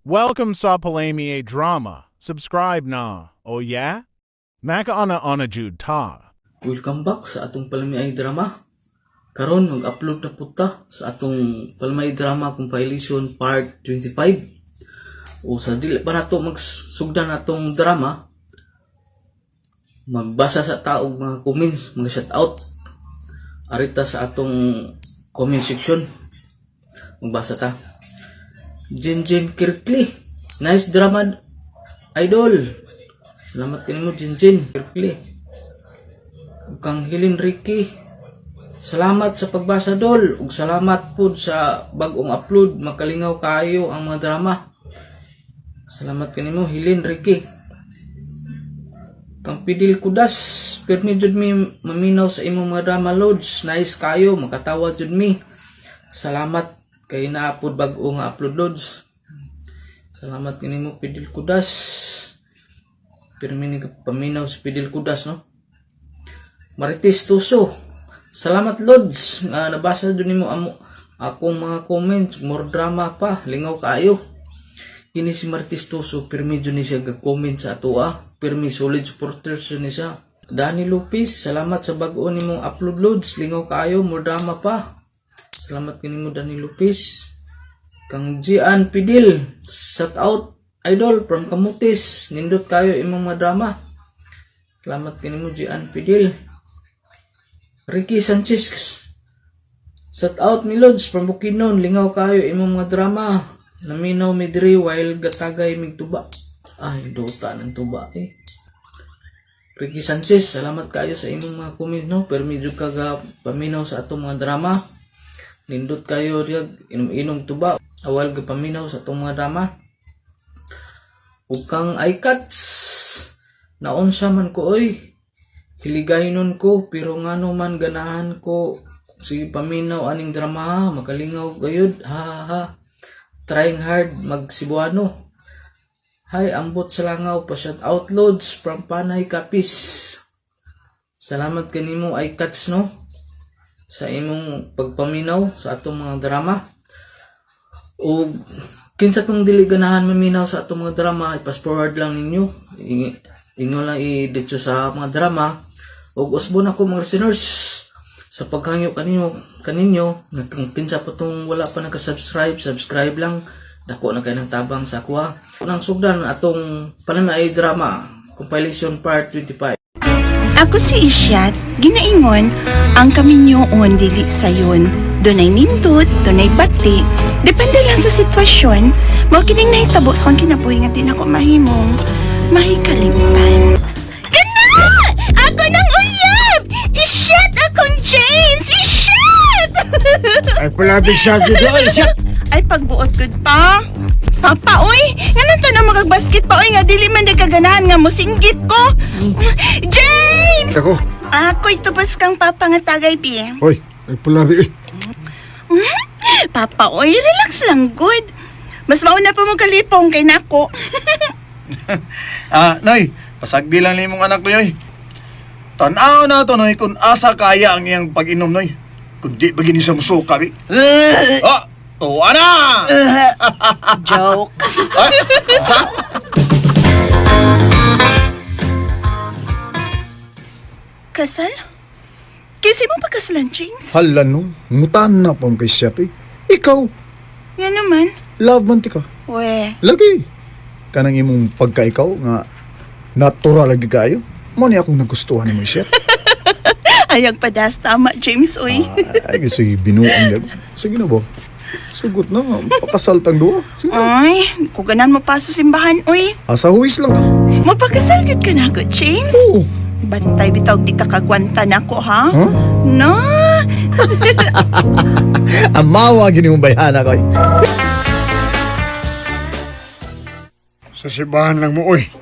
Welcome sa Palami Drama. Subscribe na. Oh yeah? Maka ana jud ta. Welcome back sa atong Palamay Drama. Karon mag-upload na puta sa atong Palamay Drama compilation part 25. O sa dili pa nato magsugdan atong drama, magbasa sa taog mga comments, mga shout out. Arita sa atong comment section. Magbasa ta. Jinjin Kirkli. Nice drama, idol. Salamat kanimo Jinjin Kirkli. Kang Hilin Ricky. Salamat sa pagbasa dol. Ug salamat pud sa bag-ong upload. Makalingaw kaayo ang mga drama. Salamat kanimo Hilin Ricky. Kang Pidil Kudas. Pirmi jud mi maminaw sa imong mga drama loads. Nice kayo, makatawa jud mi. Salamat kay naapod bag-o nga upload loads. Salamat kanimo Pidil Kudas. Pirmi ni paminaw si Pidil Kudas, no? Marites Tuso. Salamat loads nga nabasa jud nimo akong mga comments, more drama pa, lingaw kaayo. Kini si Marites Tuso, pirmi jud ni siya ga-comment sa ato. Pirmi solid supporters ni siya. Danny Lopez, salamat sa bag-o nimong upload loads, lingaw kaayo, more drama pa. Salamat kanimo Danny Lopez. Kang Gian Pidil, shout out idol from Kamutis. Nindot kayo imong mga drama. Salamat kanimo Gian Pidil. Ricky Sanchez, shout out mi lods from Bukidnon. Lingaw kayo imong mga drama. Naminaw mi diri while gatagay mig tuba. Ay, dota ng tuba eh. Ricky Sanchez, salamat kayo sa imong mga comment, no? Pero medyo kaga paminaw sa atong mga drama. Nindot kayo riyag inom-inom tuba. Awal ga paminaw sa atong mga drama. Ug kang iCats, naunsa man ko oy. Hiligaynon ko pero ngano man ganahan ko sige paminaw aning drama, makalingaw gayud. Ha. Trying hard mag Cebuano. Hi, ambot sa langaw pa shout out loads from Panay Kapis. Salamat kanimo iCats, no? Sa imong pagpaminaw sa atong mga drama. O kinsa tong dili ganahan maminaw sa atong mga drama, i-pass forward lang ninyo. Inyo lang i-ditso sa mga drama. O usbon ako mga listeners sa paghangyo kaninyo kung kinsa po tong wala pa nagka-subscribe, subscribe lang. Dako na kayo ng tabang sa kuha. Unang sugdan atong Palamay Drama compilation part 25. Ako si Isyat, ginaingon, ang kaminyoon dili sayon. Dunay nindot, dunay bati. Depende lang sa sitwasyon. Mao kining nahitabo sa akong kinabuhi nga di na ko mahimong mahikalimtan. Kana! Ako nang uyab! Isyat akong James! Isyat! Ay palabig siya gito, Isyat! Ay pagbuot gud pa. Papa, oy! Nganon to na magagbasket pa, oy! Nga dili man di kaganahan nga musinggit ko! James! Ako? Ako'y tubas kang papa nga tagay, pi. Hoy, ay palabig Papa, oy! Relax lang, good. Mas mauna pa mo kalipong kay nako. Noy, pasagdi lang ni mong anak Noy. Tanaw na to, Noy, kung asa kaya ang iyang pag-inom, Noy. Kung di bagini sa musuka, bi. Tuwa na! Joke. Sa? Kasal? Kasi mo pagkasalan, James? Hala no, ngutan na pang kay Isyat eh. Ikaw, Yan naman. love man ti ka. We. Lagi. Kanang imong pagkaikaw nga natural lagi kayo. Mo ni akong nagustuhan ni mo Isyat. Ayag padas tama, James, oy. Ay, gusto binuang niya. Sige na ba? Sugot na nga, pakasaltang doa. Sige na. Ay, kuganan mo pa sa simbahan, oy. Asa huwis lang ka. Mapakasal gid ka na ako, James. Oo. Bantay bitaw di ka kagwantan ako, ha? Huh? No. Amawa gini mong bayana ko. Sa sibahan lang mo, oy.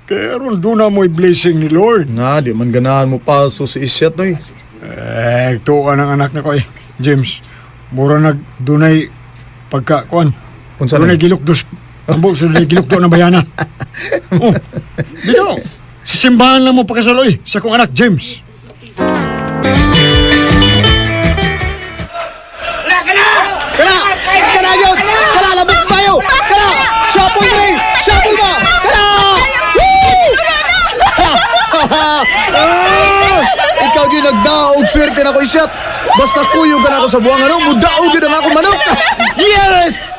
Kaya ron doon na mo'y blessing ni Lord. Nga, di man ganahan mo paso si Isyat no eh. Ito ka ng anak na ko, James. Mura dunay pagkakuan. Unsa Dunay lang? gilukdos. Ambo, dunay gilukdo ng bayana. Oh, dito. Sa simbahan lang mo pagkasaloy sa kong anak, James. Kana yun! Kana, labog tayo! Kana! Shut Shabol ka rin! Shabol ka! Kaya! Ikaw ginagdaog, swerte na ko isyat. Basta kuyog ka na ako sa buwang ano, mudaog yun ang ako manok. Yes!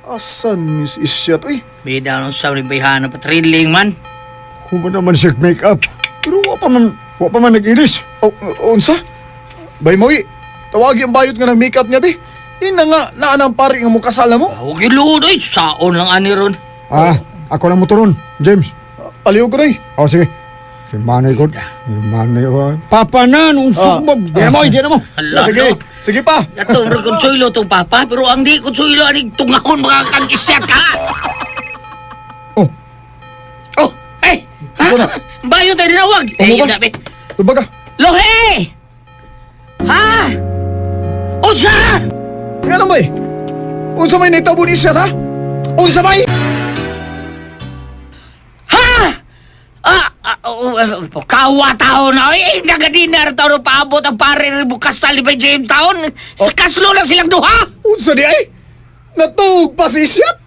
Asan Miss Isyat? Uy, Bida nung sa bayhana patriling man. Kung ba naman siya make-up? Pero wa pa man nag-ilis. unsa? Bay mo, tawagi ang bayot nga ng makeup niya, be. Ina nga, naanang pari nga mo kasala mo. Huwag yung ludo eh. Saon lang ani ron. Ako lang motoron, James. Aliw ko na eh. Sige. Si Manay ko. Papa na, nung sukbog. Di na mo. Hala, Sige, no? sige pa. Ito, may konsuelo itong papa. Pero ang di konsuelo, aning tungahon mga kag-isyat ka. Oh, Oh, eh. Ito na. Bayo tayo dinawag. Ano Eh, ba? sabi. Tubaga. Lohe! Ha? Unsa? Nga naman eh. Unsa may naitabo ni Isyat, ha? Unsa may? Kawa taon na. Eh, nagadinar taon na paabot ang pare rin bukas sa libay James taon. Sa kaslo lang silang duha. Unsa di ay? Natug pa si Isyat?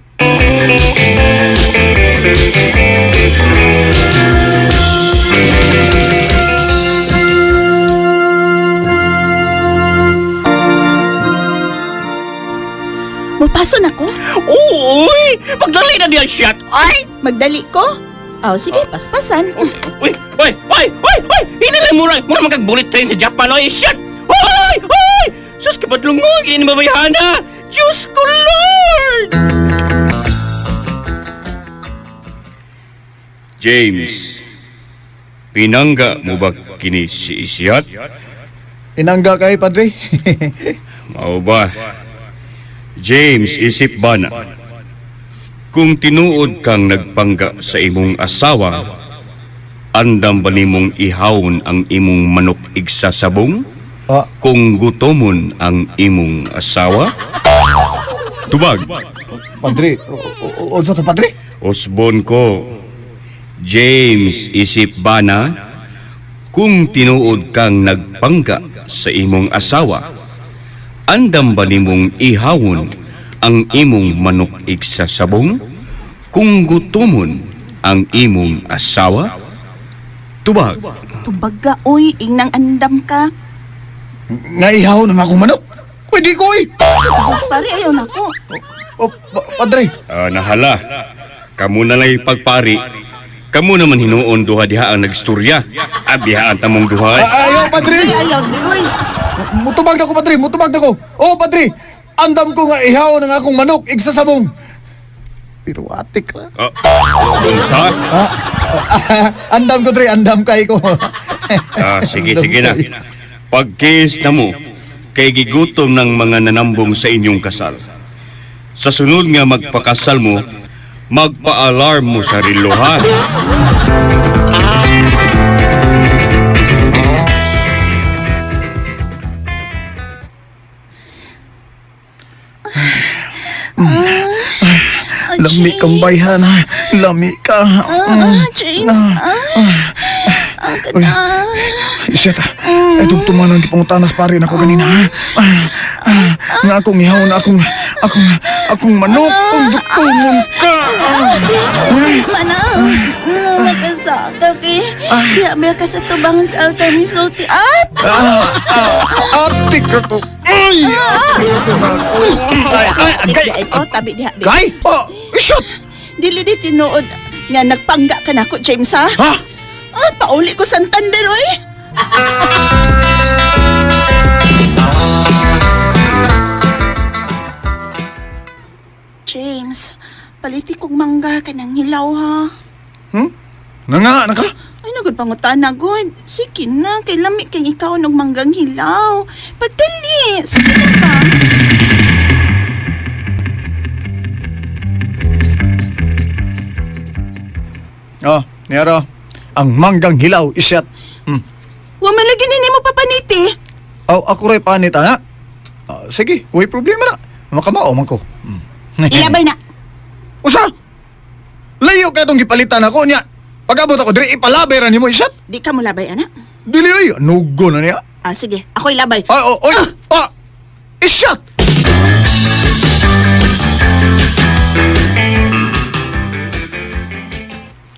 Mupason ako? Uy! Magdali na diyan shot. Ay! Magdali ko? Sige, paspasan. Uy! Uy! Uy! Uy! Uy! Hinalay mo rin! Mura magkag-bullet train sa Japan. Uy! Shot! Uy! Uy! Sus, kabadlungoy! Hindi ni mabayhana! Diyos ko, Lord! James, pinangga mo ba kini si Isyat? Inangga kay, Padre. Mao ba? James, isip ba na? Kung tinuod kang nagpangga sa imong asawa, andam ba nimong ihawon ang imong manok igsasabong? Ah, Kung gutomon ang imong asawa? Tubag, Padre. Unsa to, Padre? Osbon ko. James, isip ba na? Kung tinuod kang nagpangga sa imong asawa, andam ba nimong ihawon ang imong manok igsasabong? Kung gutomon ang imong asawa? Tubag, Tubaga, oy, ingnang andam ka. Nga ihaw ng akong manok. Pwede ko eh. Mas pare, ayaw na ko. Padre. nahala. Kamu na lang pagpari. Kamu naman hinuon duha diha ang nagstorya. Abiyaan tamong duha. Ayaw, Padre. Ayaw, oy. Mutubag na ko, Padre. Mutubag na ko. Padre. Andam ko nga ihaw ng akong manok igsasabong. Pero atik na. Unsa? Andam ko, Dre. Andam kay ko. Sige na. Pagkis na mo, kay gigutom ng mga nanambong sa inyong kasal. Sa sunod nga magpakasal mo, magpa-alarm mo sa relo, ha? Lami kang bayhan, ha? Lami ka. James, Kana. Isyat, itong tumanang kipangutanas pa rin ako kanina, ha? Nga akong ihaw na akong manok, kung dutungon ka. Hindi man na. Magkasaka kay. Diya ka sa tubangan sa altar misulti at. Atik na to. Ay! Ay, tabi diha. Kay? Isyat! Dili di tinuod nga nagpangga ka na ko, James, ha? Ha? Pauli ko Santander, oy. James, paliti kong mangga ka ng hilaw, ha? Nga ka? Ay, nagod pangutana, God. Sige na, kay lami kang ikaw ng manggang hilaw. Pagdali, sige na ba? Niyara. Ang manggang hilaw, isyat. Waman lagi nini mo papaniti. Ako rin panit, ha? Sige, huwag problema na. Makamao man ko. Ilabay na. Usa? Layo ka itong gipalitan ako niya. Pag-abot ako, diri ipalabay ra ni mo, isyat. Di ka mo labay, anak. Dili ay, nugo na niya. Sige, ako ilabay. Isyat!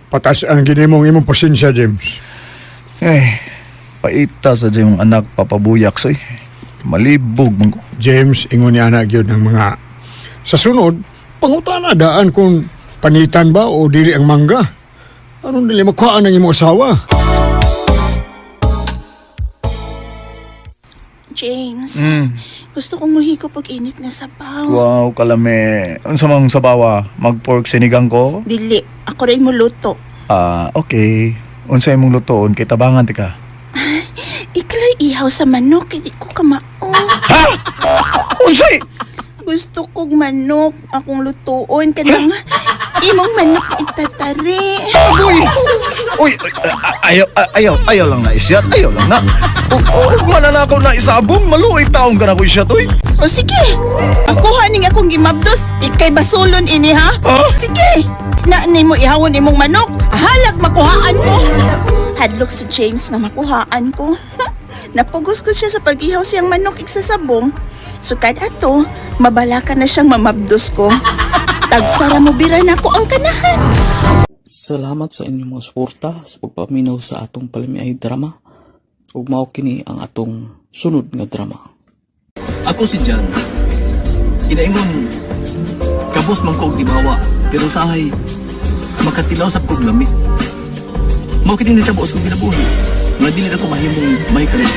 Patas ang ginimong imong pasensya, James. Paita sa yung anak papabuyak soy. Malibog man ko. James, ingon ni anak yun ng mga... Sa sunod, pangutana daan kung panitan ba o dili ang mangga. Aron dili makuhaan ang imong asawa. James, gusto kong muhiko pag init na sabaw. Wow, kalame. Unsa mang sabawa? Mag-pork sinigang ko? Dili, ako rin mo luto. Okay. Unsa imong lutoon kay tabangan tika? Ikalay ihaw sa manok, hindi ko kamao. Ha? Unsay? Gusto kong manok, akong lutoon, kanang imong manok itatari. Uy, ayaw lang na isyat. Ayaw lang na. Wala na ako na isabong. Maluoy taong ka na ko isyat, uy. O sige, ako haning akong gimabdos, ikay basulon ini ha? Sige, naanay mo ihawon imong manok, halag makuhaan ko. Hadlok si James nga makuhaan ko. Napugos ko siya sa pag-ihaw siyang manok iksasabong. Sukad ato, mabalaka na siyang mamabdos ko. Tagsara mo bira na ko ang kanahan. Salamat sa inyong mga suporta sa pagpaminaw sa atong palamiay drama. Ug mao kini ang atong sunod nga drama. Ako si Jan. Inaingon, kabos man ko og gibawa, pero sahay, makatilaw sa kog lami. Mao kini nitabo sa kong ginabuhi. Nga dili na ko mahimong may kalis.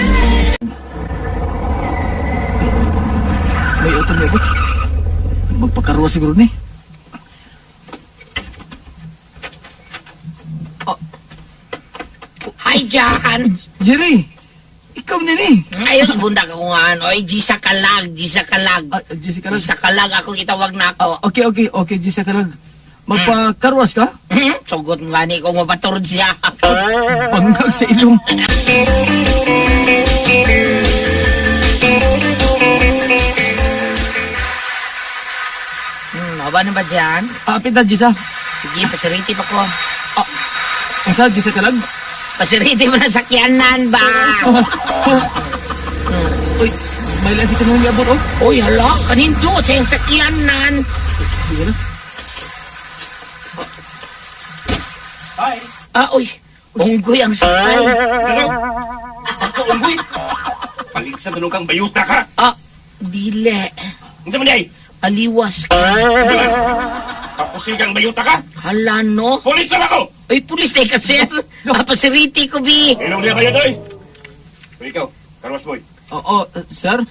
May auto may abot. Magpakaruwa siguro ni. Hi, Jan! Jerry! Ikaw na ni! Ngayon, bundak ako nga, ano, Gisa Kalag. Jessica lang. Gisa Kalag, ako itawag na ako. Okay, Jessica lang. Magpakarwas ka? Sugot nga ni kung mabaturod siya. Pangag sa ilong. Aba na ba dyan? Apit na, Jessa. Sige, pasiriti pa ko. Ang sa Jessica lang? Pasiriti mo na sakyanan ba? Uy, may lasi ka nung niabot, oh. Uy, hala, kaninto sa yung sakyanan. Sige na. Uy, unggoy ang sakay. Ako, unggoy! Palig sa ganun kang bayuta ka! Dile. Hindi mo niya! Aliwas ka. Papusigang bayuta ka! Hala, no? Polis na ako! Uy, pulis na ka, sir. Pasiriti ko, bi. Ilong niya kayo, doy! O ikaw, karwas boy. Sir?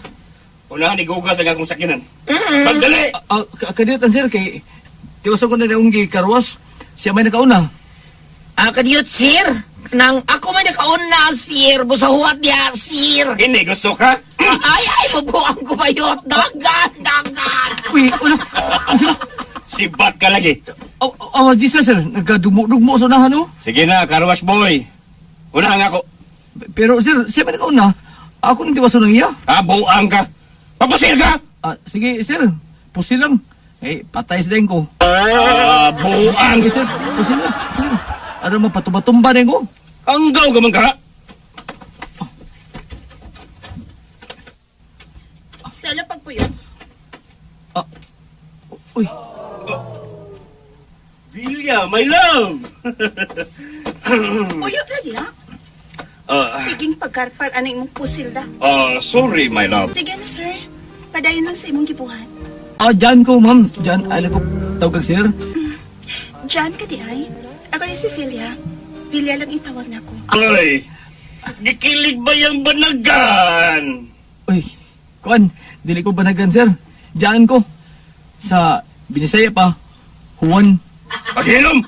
Unahan igugas ang akong sakyanan. Pagdali! Kaditan, sir, kay... Tiwasan ko na yung gikarwas. Siya may nakauna. Kadiyot, sir. Nang ako may nakauna, sir. Busahuat niya, sir. Hindi, gusto ka? Ay, mabuang ko ba yun? Dagan! Uy, ano? Sibat ka lagi. Jesus, sir. Nagkadugmo-dugmo sa unahan, no? Sige na, karwas boy. Unahan ako. Pero, sir, siya may nakauna. Ako nang tiwasan ng iya. Buang ka. Papusil ka! Sige, sir. Pusil lang. Patay sa ko. Buang! Sige, sir. Pusil lang. Sir. Ano mapatumba-tumba na ko? Anggaw ka man ka? Sala pagpuyo. Uy. Vilya, my love! Puyo na diya. Siging pagkarpar, anay mong pusil da. Sorry, my love. Sige na, sir. Padayon lang sa imong gibuhat. Jan ko, ma'am. Jan, ay ko tawag sir. Jan ka di ay? Ako rin si Philia. Philia lang itawag na ko. Ay, gikilig ba yung banagan? Uy, kuan, dili ko banagan, sir. Jan ko. Sa Binisaya pa, Juan. Paghilom!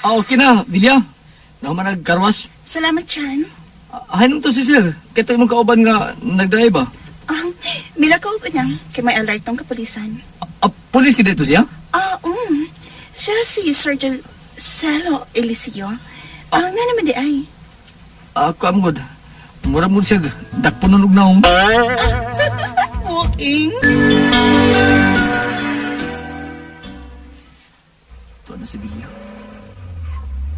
Okay na, Vilya. Naman nagkarwas. Salamat, Jan. Hainong to si sir. Kaya mong kauban nga nagdrive ba? Mila ka ba niya? Kaya may alert tong kapulisan. Polis ka dito siya? Siya si Sergeant Celo Eliseo. Nga naman di ay. Kamgod. Mura mo siya. Dakpo na lugnaong. Walking. Ito na si Vilya.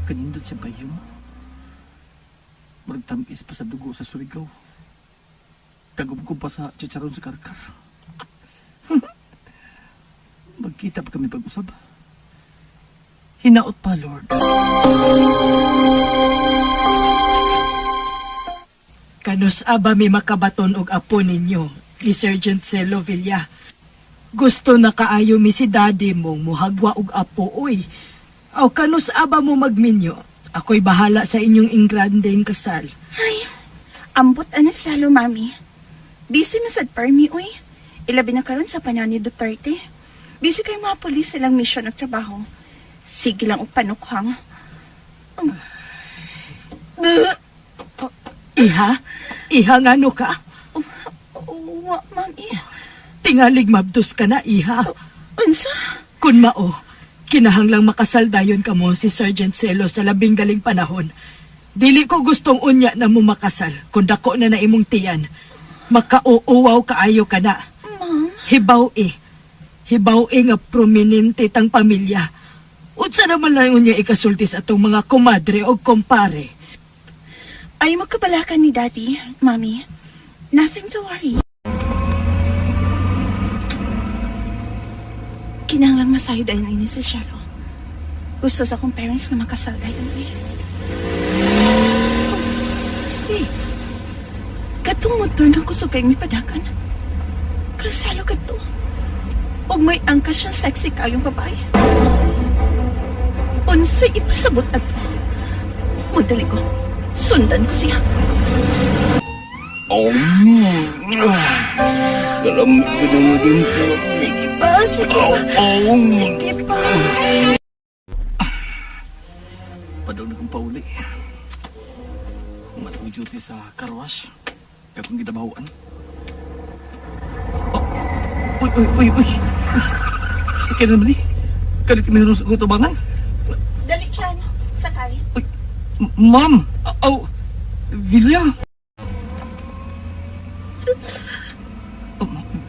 Kanindot siya bayong. Magtamis pa sa dugo sa Surigao. Kagumkum pa sa chicharon sa karkar. magkita pa kami pag-usap. Hinaot pa, Lord. Kanos aba mi makabaton og apo ninyo ni Sergeant Celo Villa. Gusto na kaayo mi si daddy mong muhagwa og apo oy. Aw kanos aba mo magminyo. Ako'y bahala sa inyong ingrandeng kasal. Ay, ambot ano salo, mami. Busy na sad parmi, uy. Ilabi na karon sa panahon ni Duterte. Busy kay mga polis silang mission o trabaho. Sige lang og panukhang. Iha? Iha ngano ka? Wa, mami. Tingalig mabdos ka na, iha. Unsa? Kun mao, kinahanglang makasaldayon ka mo si Sergeant Celo sa labing galing panahon. Dili ko gustong unya na mo makasal kung dako na na imong tiyan. Makauuwaw kaayo ka na. Ma'am? Hibaw nga prominente tang pamilya. Unsa naman lang unya ikasulti sa atong mga komadre o kompare. Ay magkabalakan ni Daddy, Mami. Nothing to worry. Kinahanglang masayod ay ini si Sharo. Gusto sa akong parents na makasal dayon eh. Hey, katong motor nga kusog kay mipadakan. Kasalo ka to. Og may angkas siyang sexy kayong babae. Unsay ipasabot ato. Magdali ko. Sundan ko siya. Galamig ka naman din po. Sige pa, sige pa. Sige pa. Padawag na kong pauli. Matawag duty sa karwash. Kaya kong ginabahuan. Uy. Sakit naman eh. Kalit kami harus kutubangan. Dali siya, no? Sakay. Ma'am! Vilya!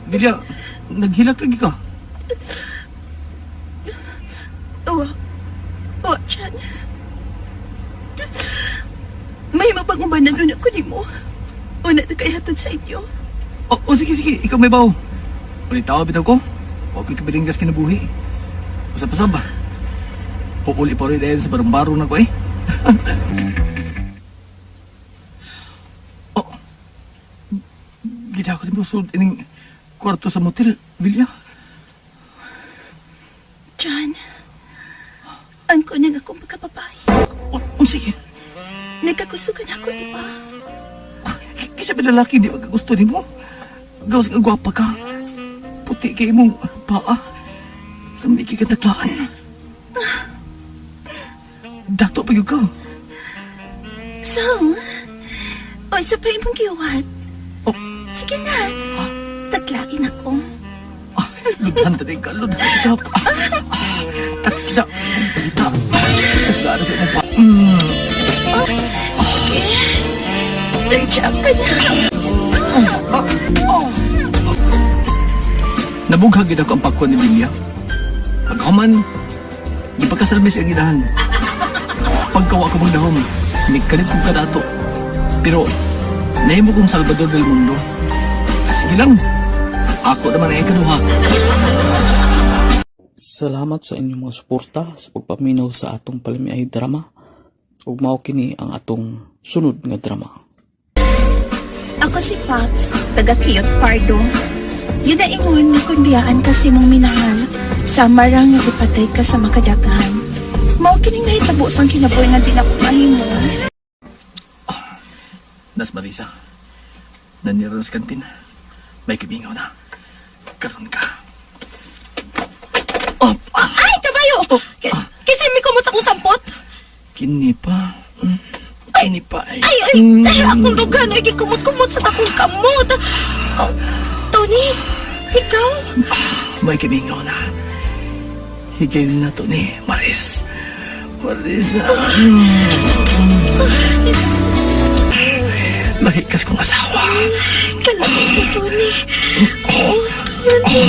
Vilya, naghilak lagi ka. Chan. May mabangumanan nun ako ni mo. Una na kaya hatod sa inyo. Sige. Ikaw may bawo. Ulit tawag bitaw ko. Huwag ko'y kabiringgas kinabuhi. Usap-usap ba? Puuli pa rin dahil sa barong-barong na ko eh. Gita ako din mo sulod ining kwarto sa motel, Vilya. John, ang ko nang akong magkababae. Sige. Nagkagustugan ako, di ba? Kisa ba lalaki di magkagusto ni mo? Gawas nga gwapa ka. Puti kay mong paa. Lamig kay kataklaan. Dato pa yung ka. So, isa pa imong giwat. Sige na. Tatlain ako. Ludhan ta din ka, ludhan ka. Takda. Takda na kayo pa. Sige. Nandiyan ka na. Nabughagid ako ang pakwan ni Vilya. Pagkaman, di pa kasalmis ang inahan. Pagkawa ko mong dahom, nagkalit kong kadato. Pero, nahimo kong Salvador del Mundo. Sige lang, ako naman ay kaduha. Salamat sa inyong mga suporta sa pagpaminaw sa atong palimiay drama. Ug mao kini ang atong sunod nga drama. Ako si Pops, taga Kiyot Pardo. Yun na ingon na kung biyaan kasi mong minahal, sa marang nga ipatay ka sa makadaghan. Mao kining nahitabo sa kinabuhi nga di na ko mahimo. Das Marisa, naniro sa kantin. May kibingaw na. Karoon ka. Ay, kabayo! Kasi may kumot sa kong sampot. Kini pa. Kini pa ay. Ay, akong lugan ay gikumot-kumot sa takong kamot. Tony, ikaw? May kibingaw na. Higay na to ni Maris. Marisa. Mahikas kong asawa. Kalamin mo, Tony. Tony.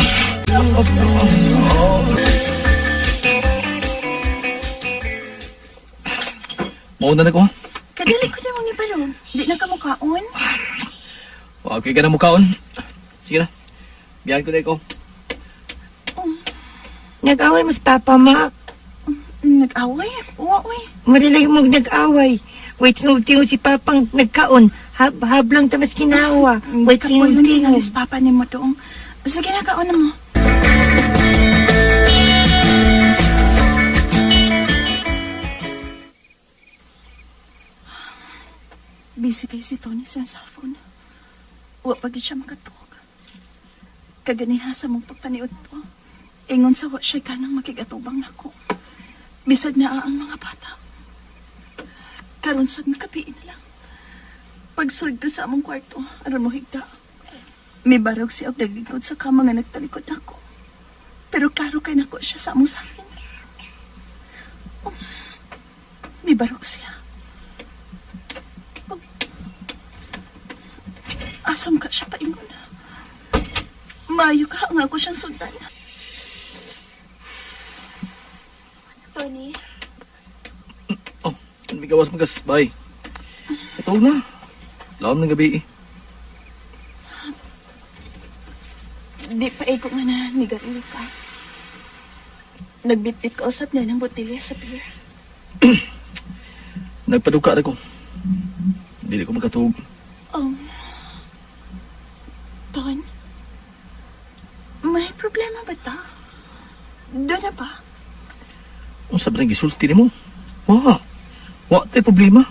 Mauna na ko. Kadali ko na mong ibalog. Di na ka mukhaon. Okay ka na mukhaon. Sige na. Biyahin ko na ikaw. Nag-away mas papa, ma. Nag-away? Oo, uy. Marilag mo nag-away. Wait, tingog-tingog si papang nagkaon. Hablang tamas kinawa. Wait, Kapulo ni tingog-tingog. alis papa ni mo doong. Sige na, kaon na mo. Busy kay si Tony sa cellphone. Wa pagid siya makatuog. Kaganiha sa mong pagpaniod to. Ingon sa wa siya kanang makigatubang nako. Bisag na ang mga bata. Karon sad nakapiin na lang. Pagsuod ko sa among kwarto, aron mo higda. May barog siya og naglikod sa kama nga nagtalikod ako. Pero klaro kay nako siya sa among sakin. Oh, may barog siya. Oh. Asam ka siya paingon na. Maayo ka nga ako siyang sundan. Tony? Oh, may gawas magas. Bye. Ito na. Laom ng gabi eh. Di pa iko nga na nigarilo ka. Nagbitbit ka usap na ng botelya sa pier. Nagpaduka na ko. Dili ko makatug. Ton, may problema ba ta? Doon na ba? Ang sabi ng gisulti ni mo. Wa tayo problema.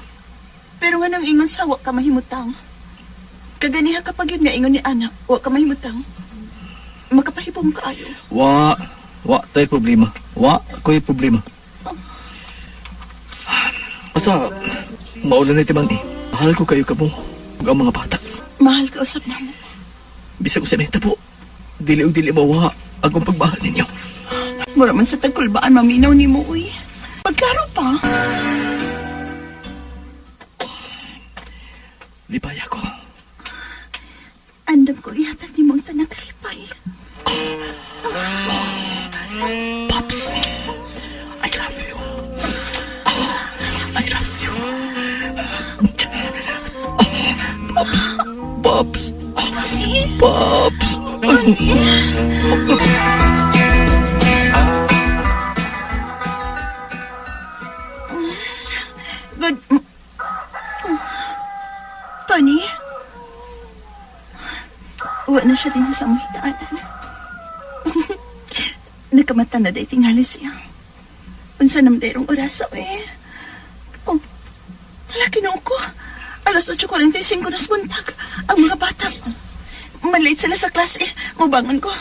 Pero nga nang ingon sa wa ka mahimutang. Kaganiha kapag yun nga ingon ni anak, wa ka mahimutang. Makapahibong ka ayo. Wa tayo problema. Wa ko'y problema. Basta, maulan na timan eh. Mahal ko kayo kamo. Huwag ang mga bata. Mahal ka usap na mo. Bisa ko sa neta po. Dili mawa akong pagmahal ninyo. Mura man sa tagkulbaan maminaw ni mo, uy. Pagklaro pa. Lipaya ko. Andam ko ihatag ni mong tanang kalipay. Pops, I love you. I love you. Pops. Pops. Good. Tony? Wa na siya din sa among hitaanan. Nagkamata na dahi tingali siya. Unsa naman dahi orasa eh. Oh, malaki na ko. Alas 8:45 na sa buntag. Ang mga bata. Malate sila sa klase. Mabangon ko.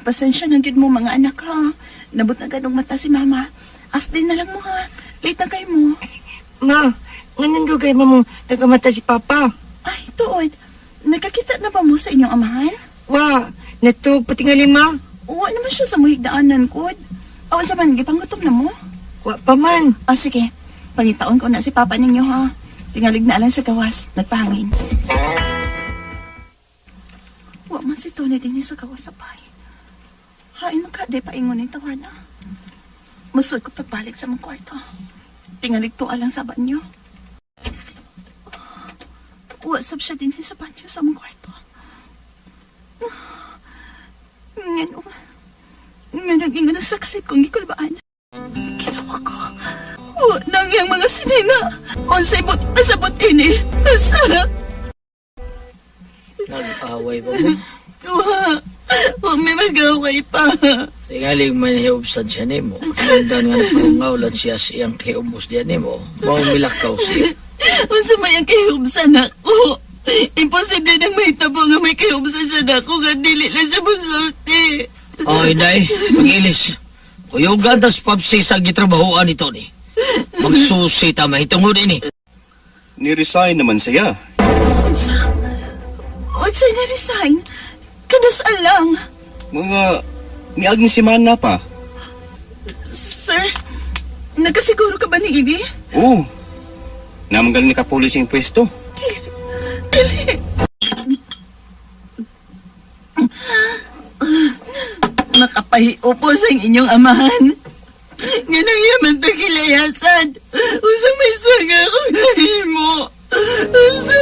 Pasensya na gid mo mga anak ha. Nabot na ganong mata si mama. After na lang mo ha. Late na kayo mo. Ma, ngayon dugay mo nagamata si papa. Ay, tuod. Nagkakita na ba mo sa inyong amahan? Wa, natug pati nga lima. Wa naman siya sa muhigdaanan ko. Awan sa man, gipangutom na mo? Wa pa man. Sige. Pangitaon ko na si papa ninyo ha. Tingalig na lang sa gawas. Nagpahangin. Wa man si Tony din sa gawas sa bahay. Hain mo ka, di pa ingon ng tawana. Masud ko pagbalik sa mong kwarto. Tingalig to alang sa banyo. Wasap siya din sa banyo sa mong kwarto. Nga ingon sa kalit kong ikulbaan. Ginawa ko. Nang yung mga sinina. Unsay nasabot ini. Asa? Nag-away ba mo? Huwag may mag-away pa. Tingaling may hiubsan siya ni mo. Nandan nga napungaw lang siya siyang hiubos diyan ni mo. Maumilakaw siya. Unsa may ang kahubsan ako. Imposible nang mahitabo nga may kahubsan siya na ako nga dili na siya masulti. Ay, day. Mag-ilis. Kuyong gadas papsi sa gitrabahoan ito ni. Magsusi ta mahitungod ini. Ni-resign naman siya. Unsay na-resign? Kanos alang? Mga niaging simana pa. Sir, nagkasiguro ka ba ni Ibi? Oo. Namanggal ni kapulis yung pwesto. Dili. Nakapahiupo sa inyong amahan. Ganang yaman to kilayasan. Usa may sanga ako na himo. Usa.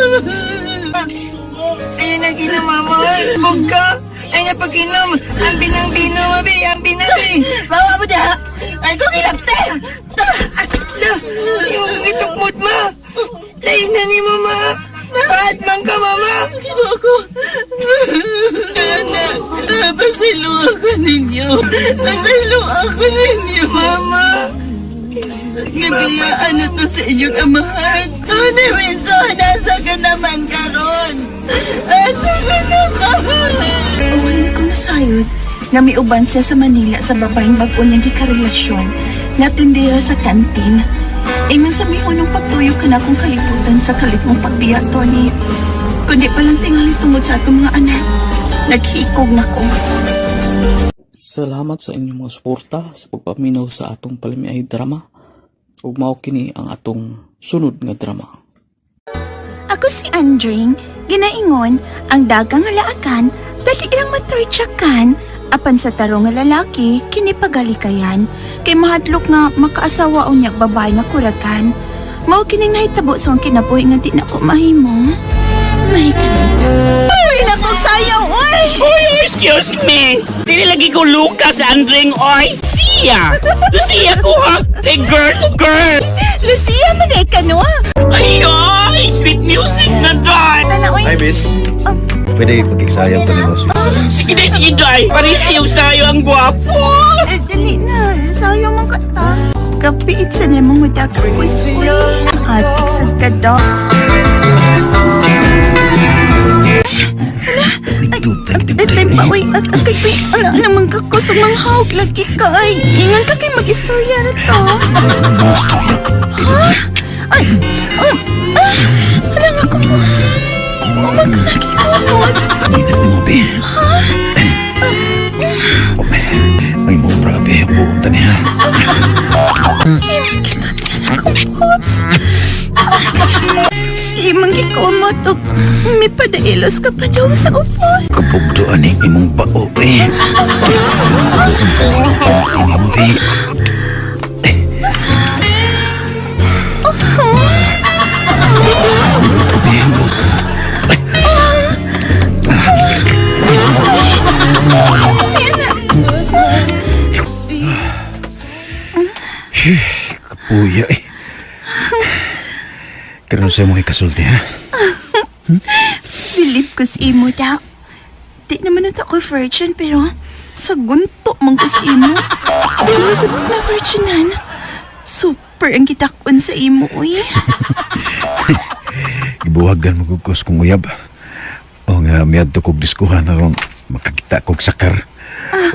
Ay, nag-inom, mama. Huwag ka. Ay, napag-inom. Ang binang-bino, mabi. Ang binabi. Bawa mo na. Ay, kung ilagte. Ay, huwag kang itukmot, ma. Lain na ni mama. Ba't man ka, mama? Gino ako. Anak, pasilo ako ninyo. Pasilo ako ninyo, mama. Nabiyaan na to sa inyong amahan. Tony Wiso, nasa ka naman karon. Asa ka naman? Hindi ko nasayod nga may uban siya sa Manila sa babaeng bago niyang gikarelasyon na tindera sa kantin. Ingon sa miho ng pagtuyo ka na akong kalibutan sa kalit mong pagbiya, Tony. Kundi palang tingali tungod sa atong mga anak. Naghikog na ko. Salamat sa inyong mga suporta sa pagpaminaw sa atong palamiay drama. Ug mao kini ang atong sunod nga drama. Ako si Andring, ginaingon ang dagang halaakan, dali ilang matortsakan, apan sa tarong nga lalaki, kini pagalikayan, kay mahadlok nga makaasawa unyag babae nga kurakan. Mao kining nahitabo sa akong kinabuhi nga di na ko mahimo. Uy, nakong sayaw, uy! Uy, excuse me! Dili lagi ko Lucas Andring, oy! Lucia! Lucia ko ha! Hey, girl to girl! Lucia, manay ka no? Ay, sweet music na dahil! Hi, miss. Pwede pagkiksayang pa ni boss. Sige day! Parisiyaw sa'yo ang gwapo! Dali na, sayo mong kata. Kapiit sa nimong udak ko, uy. Atik sa kada. Tempa, uy, agay, ala naman ka ko sa mga hawag lagi ka, ay. Ingan ka kay mag-istorya na to. Ha? Ay, ala nga ko, Mops. Umag ka nagikumot. Hindi mo, be. Ha? Ay mo, grabe. Pupunta niya. Mops. Imang gikumot o may padailos ka pa daw sa upos. Kabugdoan ang imong bao, be. Hindi mo, be. Kapuya, eh. Karoon sa mga ikasulti, ha? Believe ko sa imo daw. Di naman ito ako virgin, pero sa gunto mong ko sa imo. Bilagod ko na virginan. Super ang kitakon sa imo, uy. Ibuhagan mo kukos kong uyab. O nga, miyad to kong diskuhan na ron. Makakita kong sakar.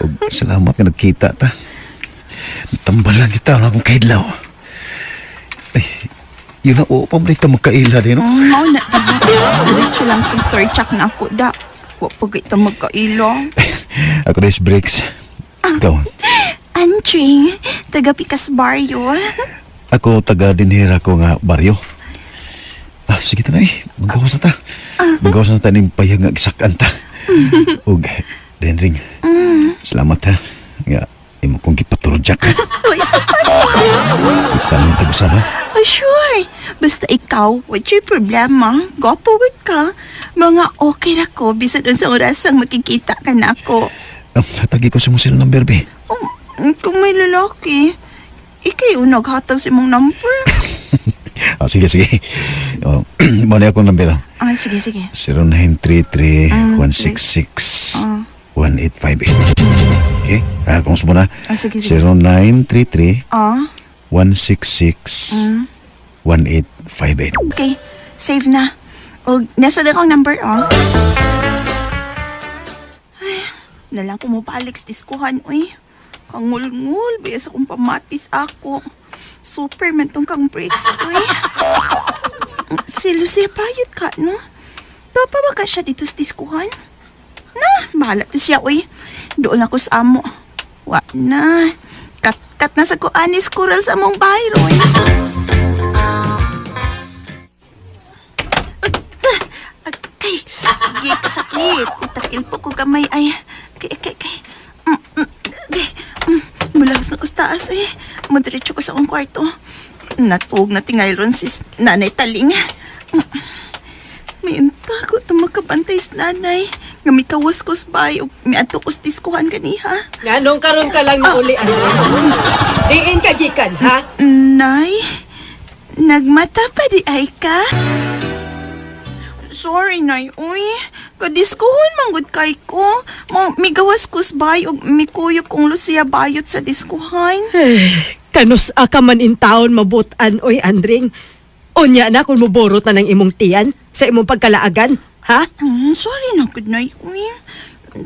O salamat ka nagkita ta. Tambalan kita na akong kaidlaw. Ay, yun na, paborito magkaila din, no? Mao na, diba? Diretso lang kong torchak na ako, da. Huwag pa kita magkailo. Ako na is breaks. Ikaw, Andring, taga Pikas Barrio. ako taga dinhira ko nga baryo. Sige ta na eh. Magawas na ta. Magawas na ta ning payag nga gisakan ta. Ug, Denring. Salamat ha. Nga, imo kong gipaturjak. Uy, sa pa. Kita mo tayo sama. Oh, sure. Basta ikaw, what's your problema? Gopo with ka. Mga okay ra ko, bisa doon sa orasang makikita ka na ako. Hatagi ko sa mo sila number, be. Oh, kung may lalaki, ikay unag hatag si mong number. Sige. Oh, muna akong number. Sige. 0933-166-1858. Okay? Kung sa muna. Sige. 0933-166-1858. Okay, save na. O, nasa na akong number, Ay, nalang ko mo pa, Alex, diskuhan, uy. Kangul-ngul, biasa kong pamatis ako. Superman tong kang breaks, uy. Si Lucia payot ka, no? Dapat ba ka siya dito sa diskuhan? Na, bahala to siya, uy. Doon ako sa amo. Wa na. Kat na sa kuanis kural sa mong bahay, Roy. Ay, sige, kasakit. Itakil po ko kamay, ay. Mulabas na ko sa taas, eh. Madiretso ko sa akong kwarto. Natuog na tingay ron si Nanay Taling. May intago ito makabantay. tais nanay. Nga may kawas-kus bay o may atukos diskuhan ganiha. Nganong karon ka lang nauli, Andring? Diin ka gikan, ha? Nay, nagmata pa di ay ka? Sorry, Nay. Uy, kadiskuhon manggod kay ko. May gawas-kus bay o may kuyog kong Lucia bayot sa diskuhan. Kanus ka man in taon mabutan, oy, Andring. Unya na kung muborot na ng imong tiyan sa imong pagkalaagan, ha? Sorry na ko, Nay. Uy,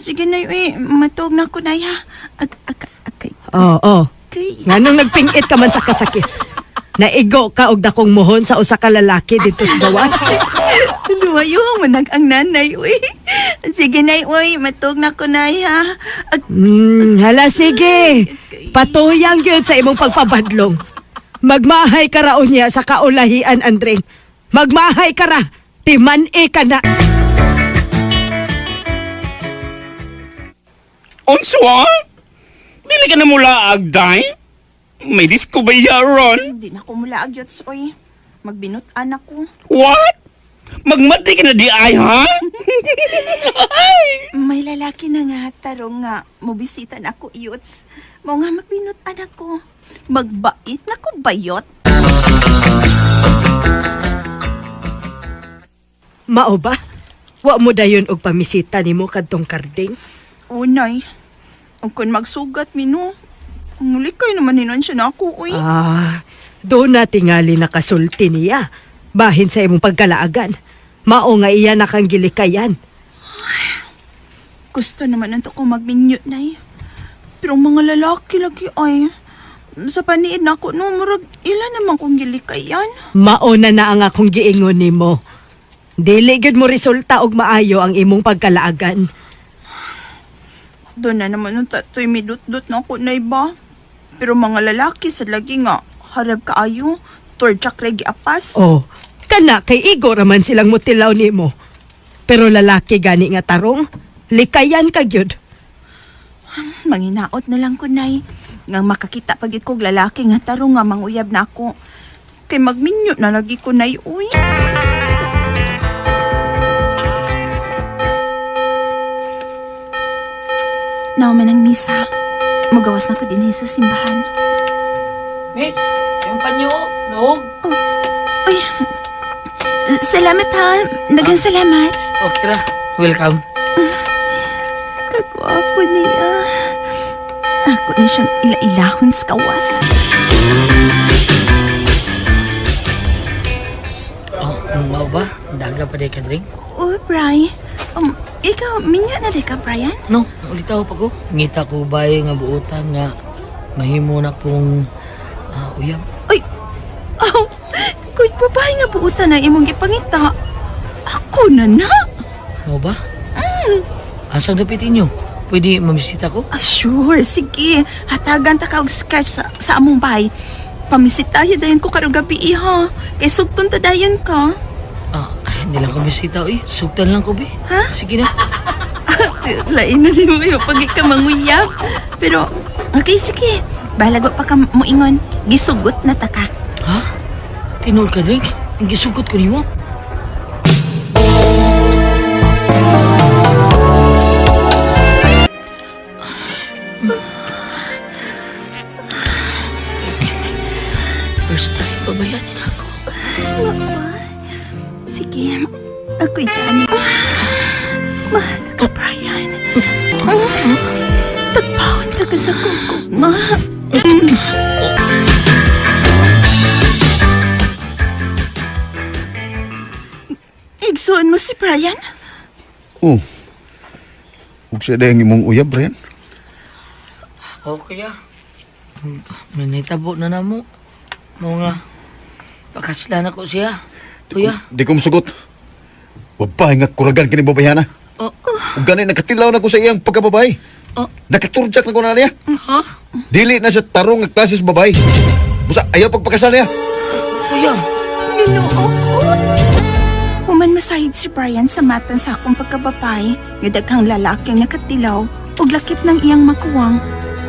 sige, Nay. Uy, matog na ko, Nay, ha? Oo. Nganong nagpingit ka man sa kasakit? Naigo ka og dakong mohon sa usa ka lalaki dito sa gawas. Luwayo mo ang nanay, uy. Sige, Nay, uy, matog na ko, Nay, ha? Hala, sige. Patuyang yun sa imong pagpabadlong. Magmahay ka ra unya sa kaulahian, Andring. Magmahay ka ra. Timan-e ka na. Unswa? Dili ka na mula agday? May disco ba yaron? Hindi na ko mula agyot, uy. Magbinutan ako. What? Magmati ka na di ay, ha? May lalaki na nga, tarong nga, mubisita na ako, yuts. Mo nga magbinutan ako. Magbait na ko bayot. Mao ba? Wa mo dayon og pamisita nimo kadtong karding? Unay, kung magsugat mino, mulikay naman hinon siya na ako, uy. Doon na tingali nakasulti niya. Bahin sa imong pagkalaagan. Mao nga iya na kang gilikayan. Gusto naman nito ko magminyot, Nay. Pero mga lalaki lagi ay, sa paniid na ako, no, murag ila naman kong gilikayan. Mauna na ang akong giingon nimo. Dili gyud mo resulta og maayo ang imong pagkalaagan. Doon na naman nung tatoy midut-dut na ako, Nay ba? Pero mga lalaki sa lagi nga, harap kaayo, torjak regi apas. Oh, kana kay igo raman silang mutilaw nimo. Pero lalaki gani nga tarong, likayan ka gyud. Manginaot na lang ko, Nay. Nga makakita pagit kog lalaki nga tarong nga manguyab na ako. Kay magminyo na lagi ko, Nay, uy. Nauman ang misa. Magawas na ko din sa simbahan. Miss, yung panyo, noog. Uy, salamat ha. Dagang salamat. Okay ra, welcome. Kagwapo niya. Ako ni siyang ila-ilahon sa kawas. Mau ba? Daga pa di ka drink? Oh, Bri. Ikaw, minya na di ka, Brian? No, ulitaw pa ko. Ngita ko bay nga buutan nga mahimo na pong uyab. Ay! Oh, kung babae nga buutan na imong gipangita, ako na na. Mau ba? Asang dapitin nyo? Pwede mamisita ko? Sure, sige. Hatagan ta ka og sketch sa among bahay. Pamisitayo dayon ko karong gabi, ha? Kay sugton ta dayon ka. Hindi lang ko bisita, sugtan lang ko, be. Ha? Sige na. Lain na din mo yung pag ka manguyab. Pero, okay, sige. Balag pa ka moingon. Gisugot na ta ka. Ha? Tinol ka, Drake? Gisugot ko ni mo? First time, babayanin ako. Sige, ako'y tani. Mahal ka, Brian. Tagpawin ka sa kukog, ma. Igsuon mo si Brian? Oh. Huwag siya dahil imong uyab, Brian. Okay, may naitabo na mo. Mga pakaslan ako siya. Kuya. Di ko masugot. Wabay nga kuragan kini babayana. Ug gani nakatilaw na ko sa iyang pagkababay. Nakaturjak na ko na niya. Ha? Dili na siya tarong nga klase sa babay. Busa ayaw pagpakasal niya. Kuya. Ginoo ko. Human masahid si Brian sa matan sa akong pagkababay. Nga daghang lalaki ang nakatilaw ug lakip ng iyang makuwang.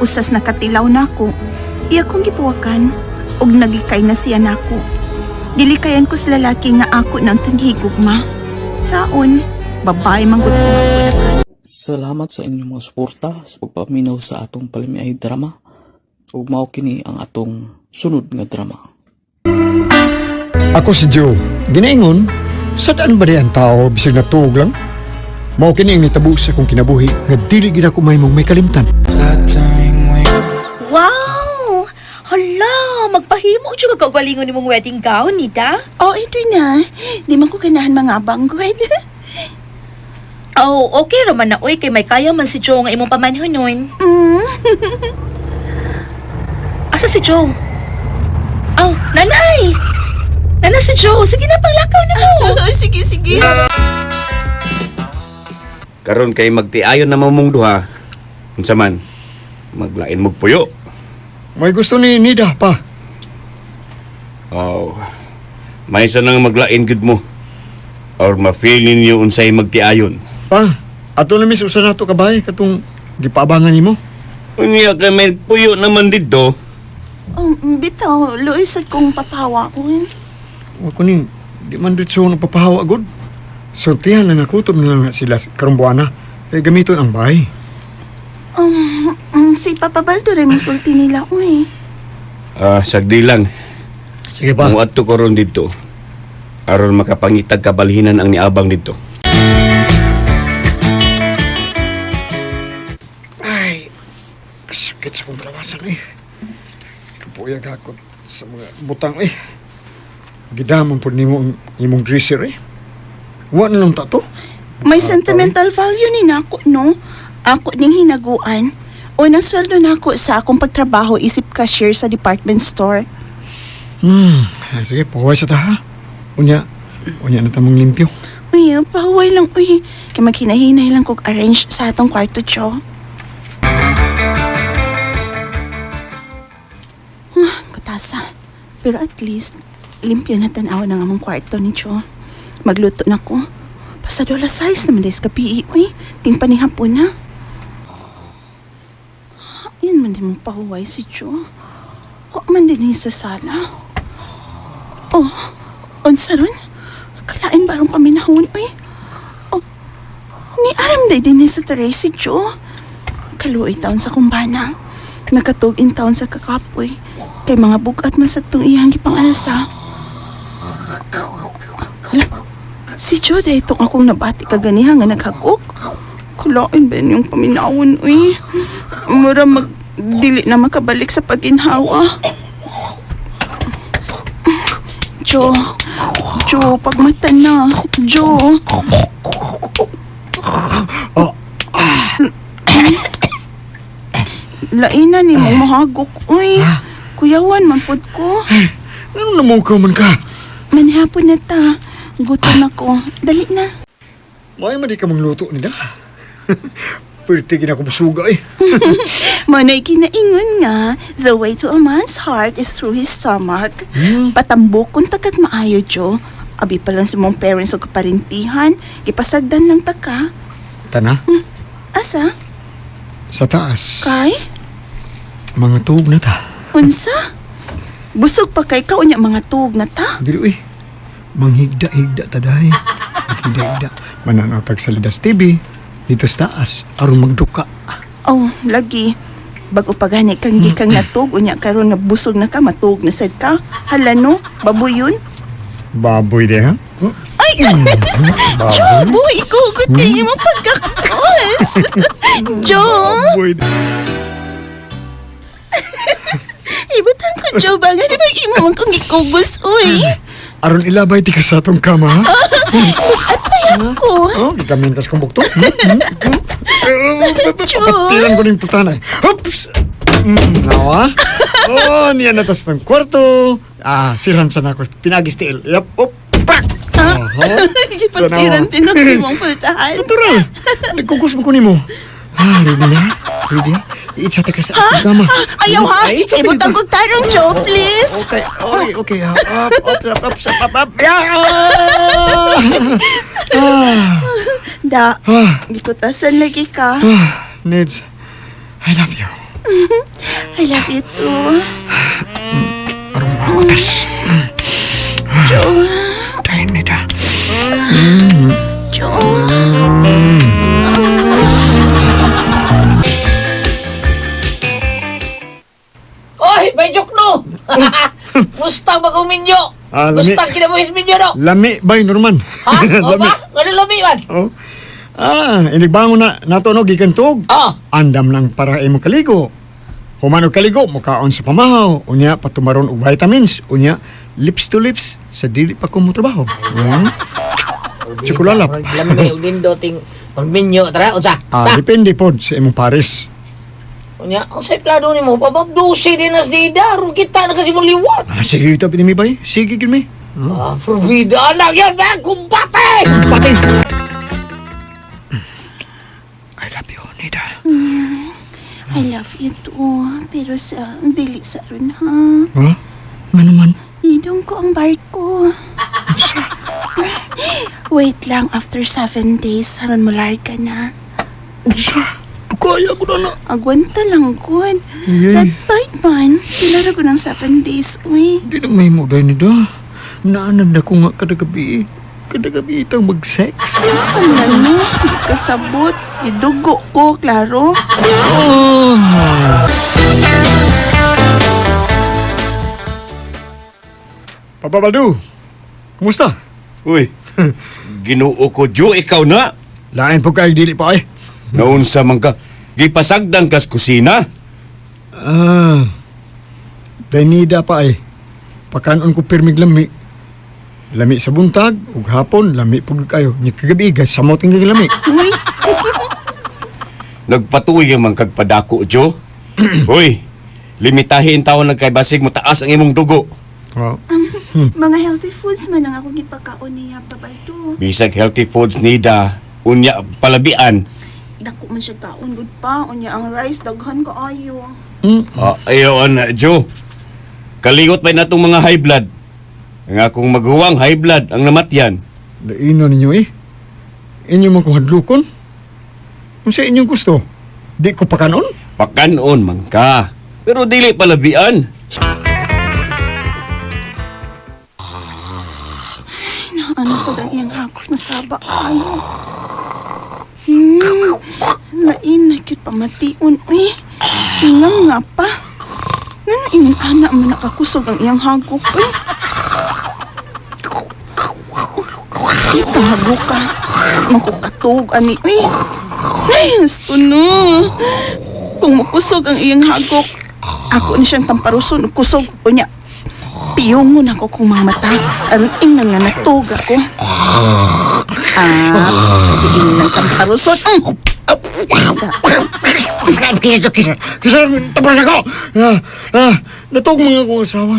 Usas nakatilaw na ako. Iya kong gibuwakan ug naglikay na siya nako. Dilikayan ko sa lalaki nga ako ng tanghigugma. Saon, Babae man gud ko. Salamat sa inyong mga suporta sa pagpaminaw sa atong palimiay drama. Ug mao kini ang atong sunod nga drama. Ako si Joe. Ginaingon, sadaan ba di ang tao bisig natuog lang? Mao kini ang nitabo sa akong kinabuhi nga dili gid ako mahimong may kalimtan. Wow! Hala, magpahimo siya kagalingon nimong wedding gown, Nita? Oh, ito na. Di man ko ganahan mga banggod. Oh, okay raman na, uy, kay may kaya man si Joe nga imong pamanhon nun. Asa si Joe? Oh, nanay! Nana si Joe, sige na, panglakaw na mo. Sige. Karon kay magtiayon na mamong duha. Unsa man, maglain mog puyo. May gusto ni Nida pa. Oh, may isa nang maglain gud mo. Or ma-feel ninyo unsay magtiayon. Pa, ato na mis usa nato kabay katong gipaabangan nimo. Unya kay may puyo naman didto. Bitaw, luis at kong papawa ko. Wa kuning di man ditso nagpapahawa gud. Sortihan lang ako to na nga sila karong buwana. Kay gamiton ang bahay. Si Papa Baldo rin musulti nila ko eh. Sagdi lang. Sige pa. Kung adto ko ron dito, aron makapangitag kabalhinan ang niabang dito. Ay, sakit sa kong palawasan eh. Kapuyag ako sa mga butang eh. Gidamon po nimo ang imong dresser eh. Wa na lang tato. May sentimental value ni nako, no? Ako ning hinaguan. Unang sweldo nako sa akong pagtrabaho isip cashier sa department store. Sige, pahuway sa taha. Unya na tamong limpyo. Uy, pahuway lang, uy. Kaya maghinahinay lang kong arrange sa atong kwarto, Cho. Kutasa. Pero at least, limpyo na tanaw ng among kwarto ni Cho. Magluto na ko. Pasado alas 6 naman des kapi, uy. Ting panihapon na. Yan man din mong pahuway si Cho. Huwag man din sa sala. Oh, unsa ron? Kalain barong paminahon, uy. Oh, ni aram day din sa Tracy, Jo. Kaluoy taon sa kumbana. Nakatug-in taon sa kakapoy. Kay mga bugat man sa itong iyang gipang-alasa. Hala, si Jo day itong akong nabati kaganihan nga naghagok. Kalain ba yung paminahon, uy? Mura magdili na makabalik sa paginhawa. Jo, pagmata na. Jo. Laina ni mong mahagok, uy. Kuyawan, manpod ko. Ano namang ka man ka? Manhapon na ta. Gutom ako. Dali na. May madi ka mangluto nila. Pertigin ako masuga eh. Manay kinaingon nga, the way to a man's heart is through his stomach. Patambok kung tagat maayo, Jo. Abi pa lang si mong parents o kaparintihan. Ipasagdan lang taka. Tana? Asa? Sa taas. Kay? Mga tuog na ta. Unsa? Busog pa kay ka unya mga tuog na ta? Dili uy. Manghigda-higda ta dahi. Manghigda-higda. Mananatag sa Lidas TV. Dito sa taas, aron magduka. Oh, lagi. Bago pagani kang gikang natug, unya karon nabusog na ka, matug na sad ka. Hala no, baboy yun. Baboy de ha? Ay! Jo, boy, ikugot kayo mo pagkakos. Jo! Baboy de. Ibutan ko, Jo, ba nga naman imo kong ikugos, uy. Aron ilabay ti ka sa atong kama, ha? At payak ko. Oh, gitamin kas kong bukto. Jo! Patilan ko ng putanay. Oops! Nawa? Oh, niya natas ng kwarto. Sirhan sa nako. Pinagistiil. Yap, op, pak! Gipatiran tinong mong pultahan. Natural. Nagkukus mo ko ni mo. Ready na? Ready? Iitsate ka sa ating kama. Ayaw ha? Ibutang kong tarong, Jo, please. Okay. Up. Da, gikutasan lagi ka. Nids, I love you. I love you too. Arong makutas. Jo. Tayo nita. Jo. Mustang ba kung minyo? Ah, lami. Mustang kinabuhis minyo, no? Lami bay, Norman. Ha? O Lami. ba? Ganun lami man. Oh. Inigbangon na nato no gikan tug. Andam lang para imo kaligo. Human og kaligo mukaon sa pamahaw, unya patumaron og vitamins, unya lips to lips sa dili pa ko mo trabaho. Tsukulalap. Lami og lindo ting minyo tara unsa? Sa? Depende pod sa imong pares. Unya, ang say plano nimo, pababdusi din as dida, ron kita na kasi mong liwat. Sige ito pinimi bay. Sige gid mi. Provida anak yan, man, kumpate! Kumpate! I love you too. Pero sa dili sa ron ha. Ha? Ano man? Idong ko ang barko. Wait lang, after 7 days, haron mo larga na. Kaya ko na na. Agwanta lang, good. Yay. Red tide man. Pilara ko ng 7 days, uy. Di na may muday ni da. Naanad na ko nga kada gabi. Kada gabi itang mag-sex. Alam mo, hindi ka sabot. Idugo ko, klaro. Papa Baldu, kumusta? Uy, Ginoo ko, Jo, ikaw na. Lain po kayo dili pa eh. Naunsa man ka, gipasagdan kas kusina. Danida pa eh. Pakanon ko pirmig lami. Lami sa buntag, ug hapon, lami pug kayo. Nya kagabi, samot ang lami. Nagpatuloy man kag padako, Jo. Uy, limitahin taon nagkaibasig mo taas ang imong dugo. Wow. Mga healthy foods man ang akong gipakaon niya, Babaldo. Bisag healthy foods nida, unya palabian. Dako man siya kaon, good pa. Unya ang rice, daghan ka ayo. Ayaw na, Jo. Kaligot pa na itong mga high blood. Ang akong maghuwang high blood ang namatyan. Laino ninyo eh. Inyo man kong hadlukon. Kung sa inyong gusto, di ko pakanon? Pakanon man ka. Pero dili palabian. Naana sa iyang hakot na saba kayo. Lain na kit pamation, uy. Ingang nga pa. Nga na imong anak man nakakusog ang iyang hagok, uy. Ito hagok ka. Makukatog, ani, uy. Ay, gusto no. Kung makusog ang iyang hagok, ako na siyang tamparuson, kusog, unya. Piyungon ako kung mamata. Aron inang nga natog ako. Pagiging ng tamparuson. Kisar, tapos ako! Natog mga akong asawa.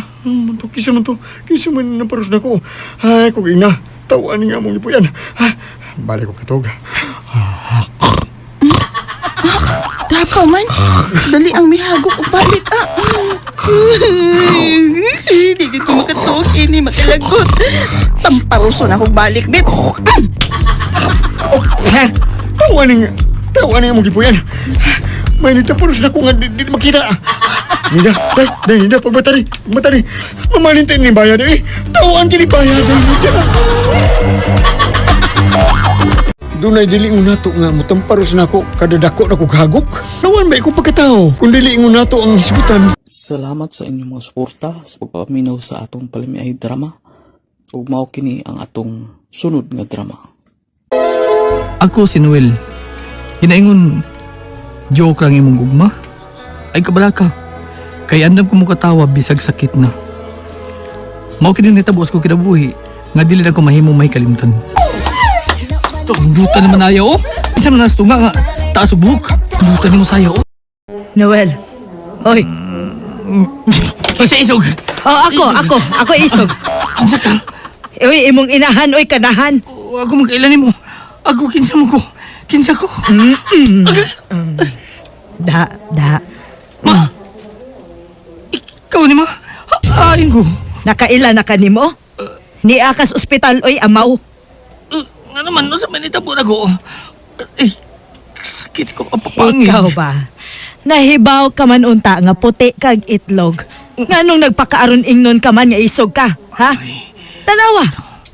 Kisa man to. Kisa man naparus na ko. Ay, kung ina. Tawaan nga mong ipuyan. Balik ko katog. Dapa man. Dali ang mihagok o balik, Di ko makatog. Ini makalagot. Tamparuson ako balik, bit. Tawaan nga mong ipuyan. May nitaparus na ko nga di makita. Nida, pagbatari. Mamalintin ni bayad eh. Tawaan kini bayad eh. Dunay dili mo nato nga mutamparos na ako kada dako na ko gagok. Nawan ba ko pagkatao kung dili mo nato ang hisgutan. Salamat sa inyong mga suporta sa pagpaminaw sa atong palimiay drama. Ug mao kini ang atong sunod nga drama. Ako si Noel. Hinaingon joke lang imong gugma. Ay kabalaka. Kay andam ko mo katawa bisag sakit na. Mao kini nitabos ko kinabuhi nga dili na ko mahimo may kalimtan. Duta naman ayaw, isa man nas tunga nga taas og buhok. Duta nimo sayo. Noel. Oy. Sa isog. Ako isog. Kinsa ka? Uy, imong inahan, oy, kanahan. Ako magkailan nimo. Ako kinsa mo ko. Kinsa ko. Da. Ma. Ikaw ni ma. Ayin ko. Nakaila na ka nimo? Ni akas ospital, oy, amaw. Nga naman, no, sa manitabo na ko. Sakit ko kapapangin. Ikaw ba? Nahibaw ka man unta nga puti kag itlog. Nganong nagpakaaron ingnon ka man nga isog ka, ha? Tanawa,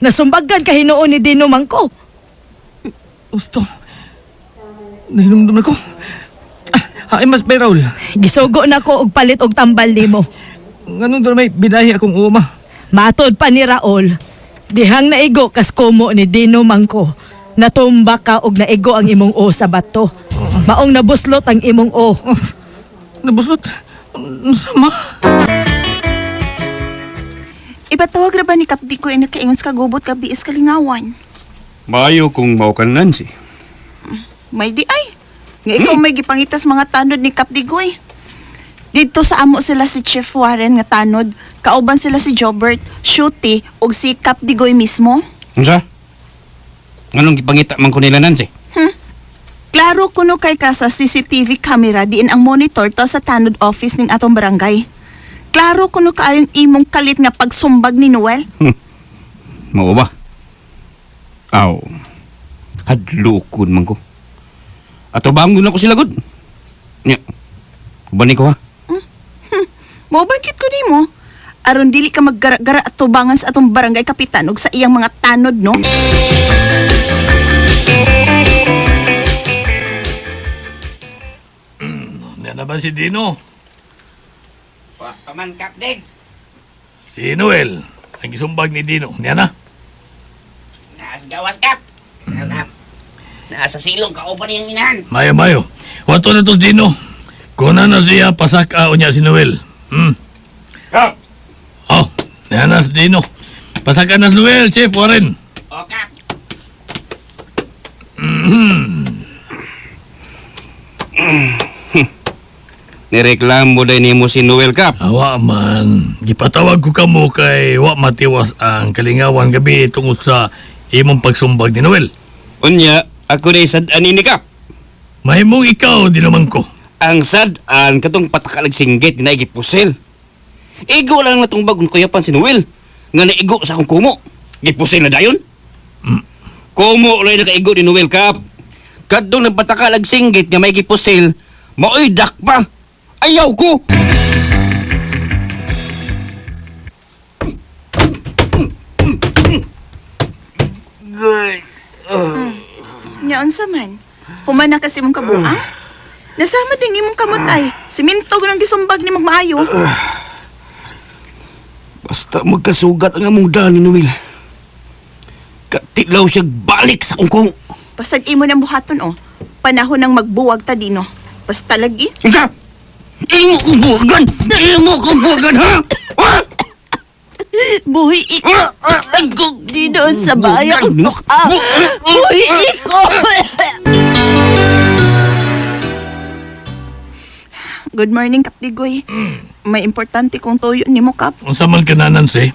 nasumbagan ka hinuon ni Dino Mangko. Gusto. Nahinumdum na ko. Ay, mas Raul. Gisugo na ko og palit og tambal nimo. Ganun doon may binahi akong uma. Matod pa ni Raul, dihang naigo kas kumo ni Dino Mangko. Natumba ka og naigo ang imong o sa bato. Maong nabuslot ang imong o. Nabuslot? Sama? Ipatawag ra ba ni Kap Digoy na kaingon sa kagubot ka biis kalingawan? Maayo kung mao kan Nancy. May di ay. Nga ikaw may gipangitas mga tanod ni Kap Digoy. Dito sa amo sila si Chief Warren nga tanod, kauban sila si Jobert, Shooty, ug si Kap Digoy mismo. Unsa? Anong gipangita man ko nila Nancy? Klaro kuno kay ka sa CCTV camera diin ang monitor to sa tanod office ning atong barangay. Klaro kuno kaayong imong kalit nga pagsumbag ni Noel. Mao ba? Aw. Hadlokon man ko. Ato bangon ako sila gud. Nya. Bani ko ha. Mobagkit ko nimo. Aron dili ka maggara-gara at tubangan sa atong barangay kapitan ug sa iyang mga tanod, no? Yan na ba si Dino? Paman Kap Diggs. Si Noel. Ang isumbag ni Dino. Yan na. Naas gawas Kap. Nasa silong kauban niyang minahan. Mayo. Wato na to si Dino. Kuna na siya pasaka o niya si Noel. Kap! Oh, yan na si Dino. Pasaka na si Noel, Chief Warren. O Kap. Nireklamo dahil ni mo si Noel Kap. Awa man. Gipatawag ko kamo kay wa matiwas ang kalingawan gabi tungod sa imong pagsumbag ni Noel. Unya, ako na isadaan ni Kap. Mahimong ikaw, di naman ko. Ang sadaan katong patakalag singgit na igipusil. Igo lang na itong bagong kuyapan si Noel. Nga naigo sa akong kumo. Gipusil na dayon. Kumo lang nakaigo ni Noel Kap. Kadong nagpatakalag singgit nga may gipusil, maoy dak pa. Ayaw ko! Nyaon sa man. Human na kasi mong kabuang. Nasama din imong kamutay. Siminto ko ng gisumbag ni magmaayo. Basta magkasugat ang among daan ni Noel. Katilaw siya balik sa kungkong. Basta imo ng buhaton, oh. Panahon ng magbuwag ta, Dino. Basta lagi. Isa! Imo kong buwagan! Imo kong buwagan, ha? Buhi iko. Di doon sa bayan. Buhi iko. Good morning, Kap Digoy. May importante kong tuyo ni mo, Kap. Unsa man ka na, Nancy?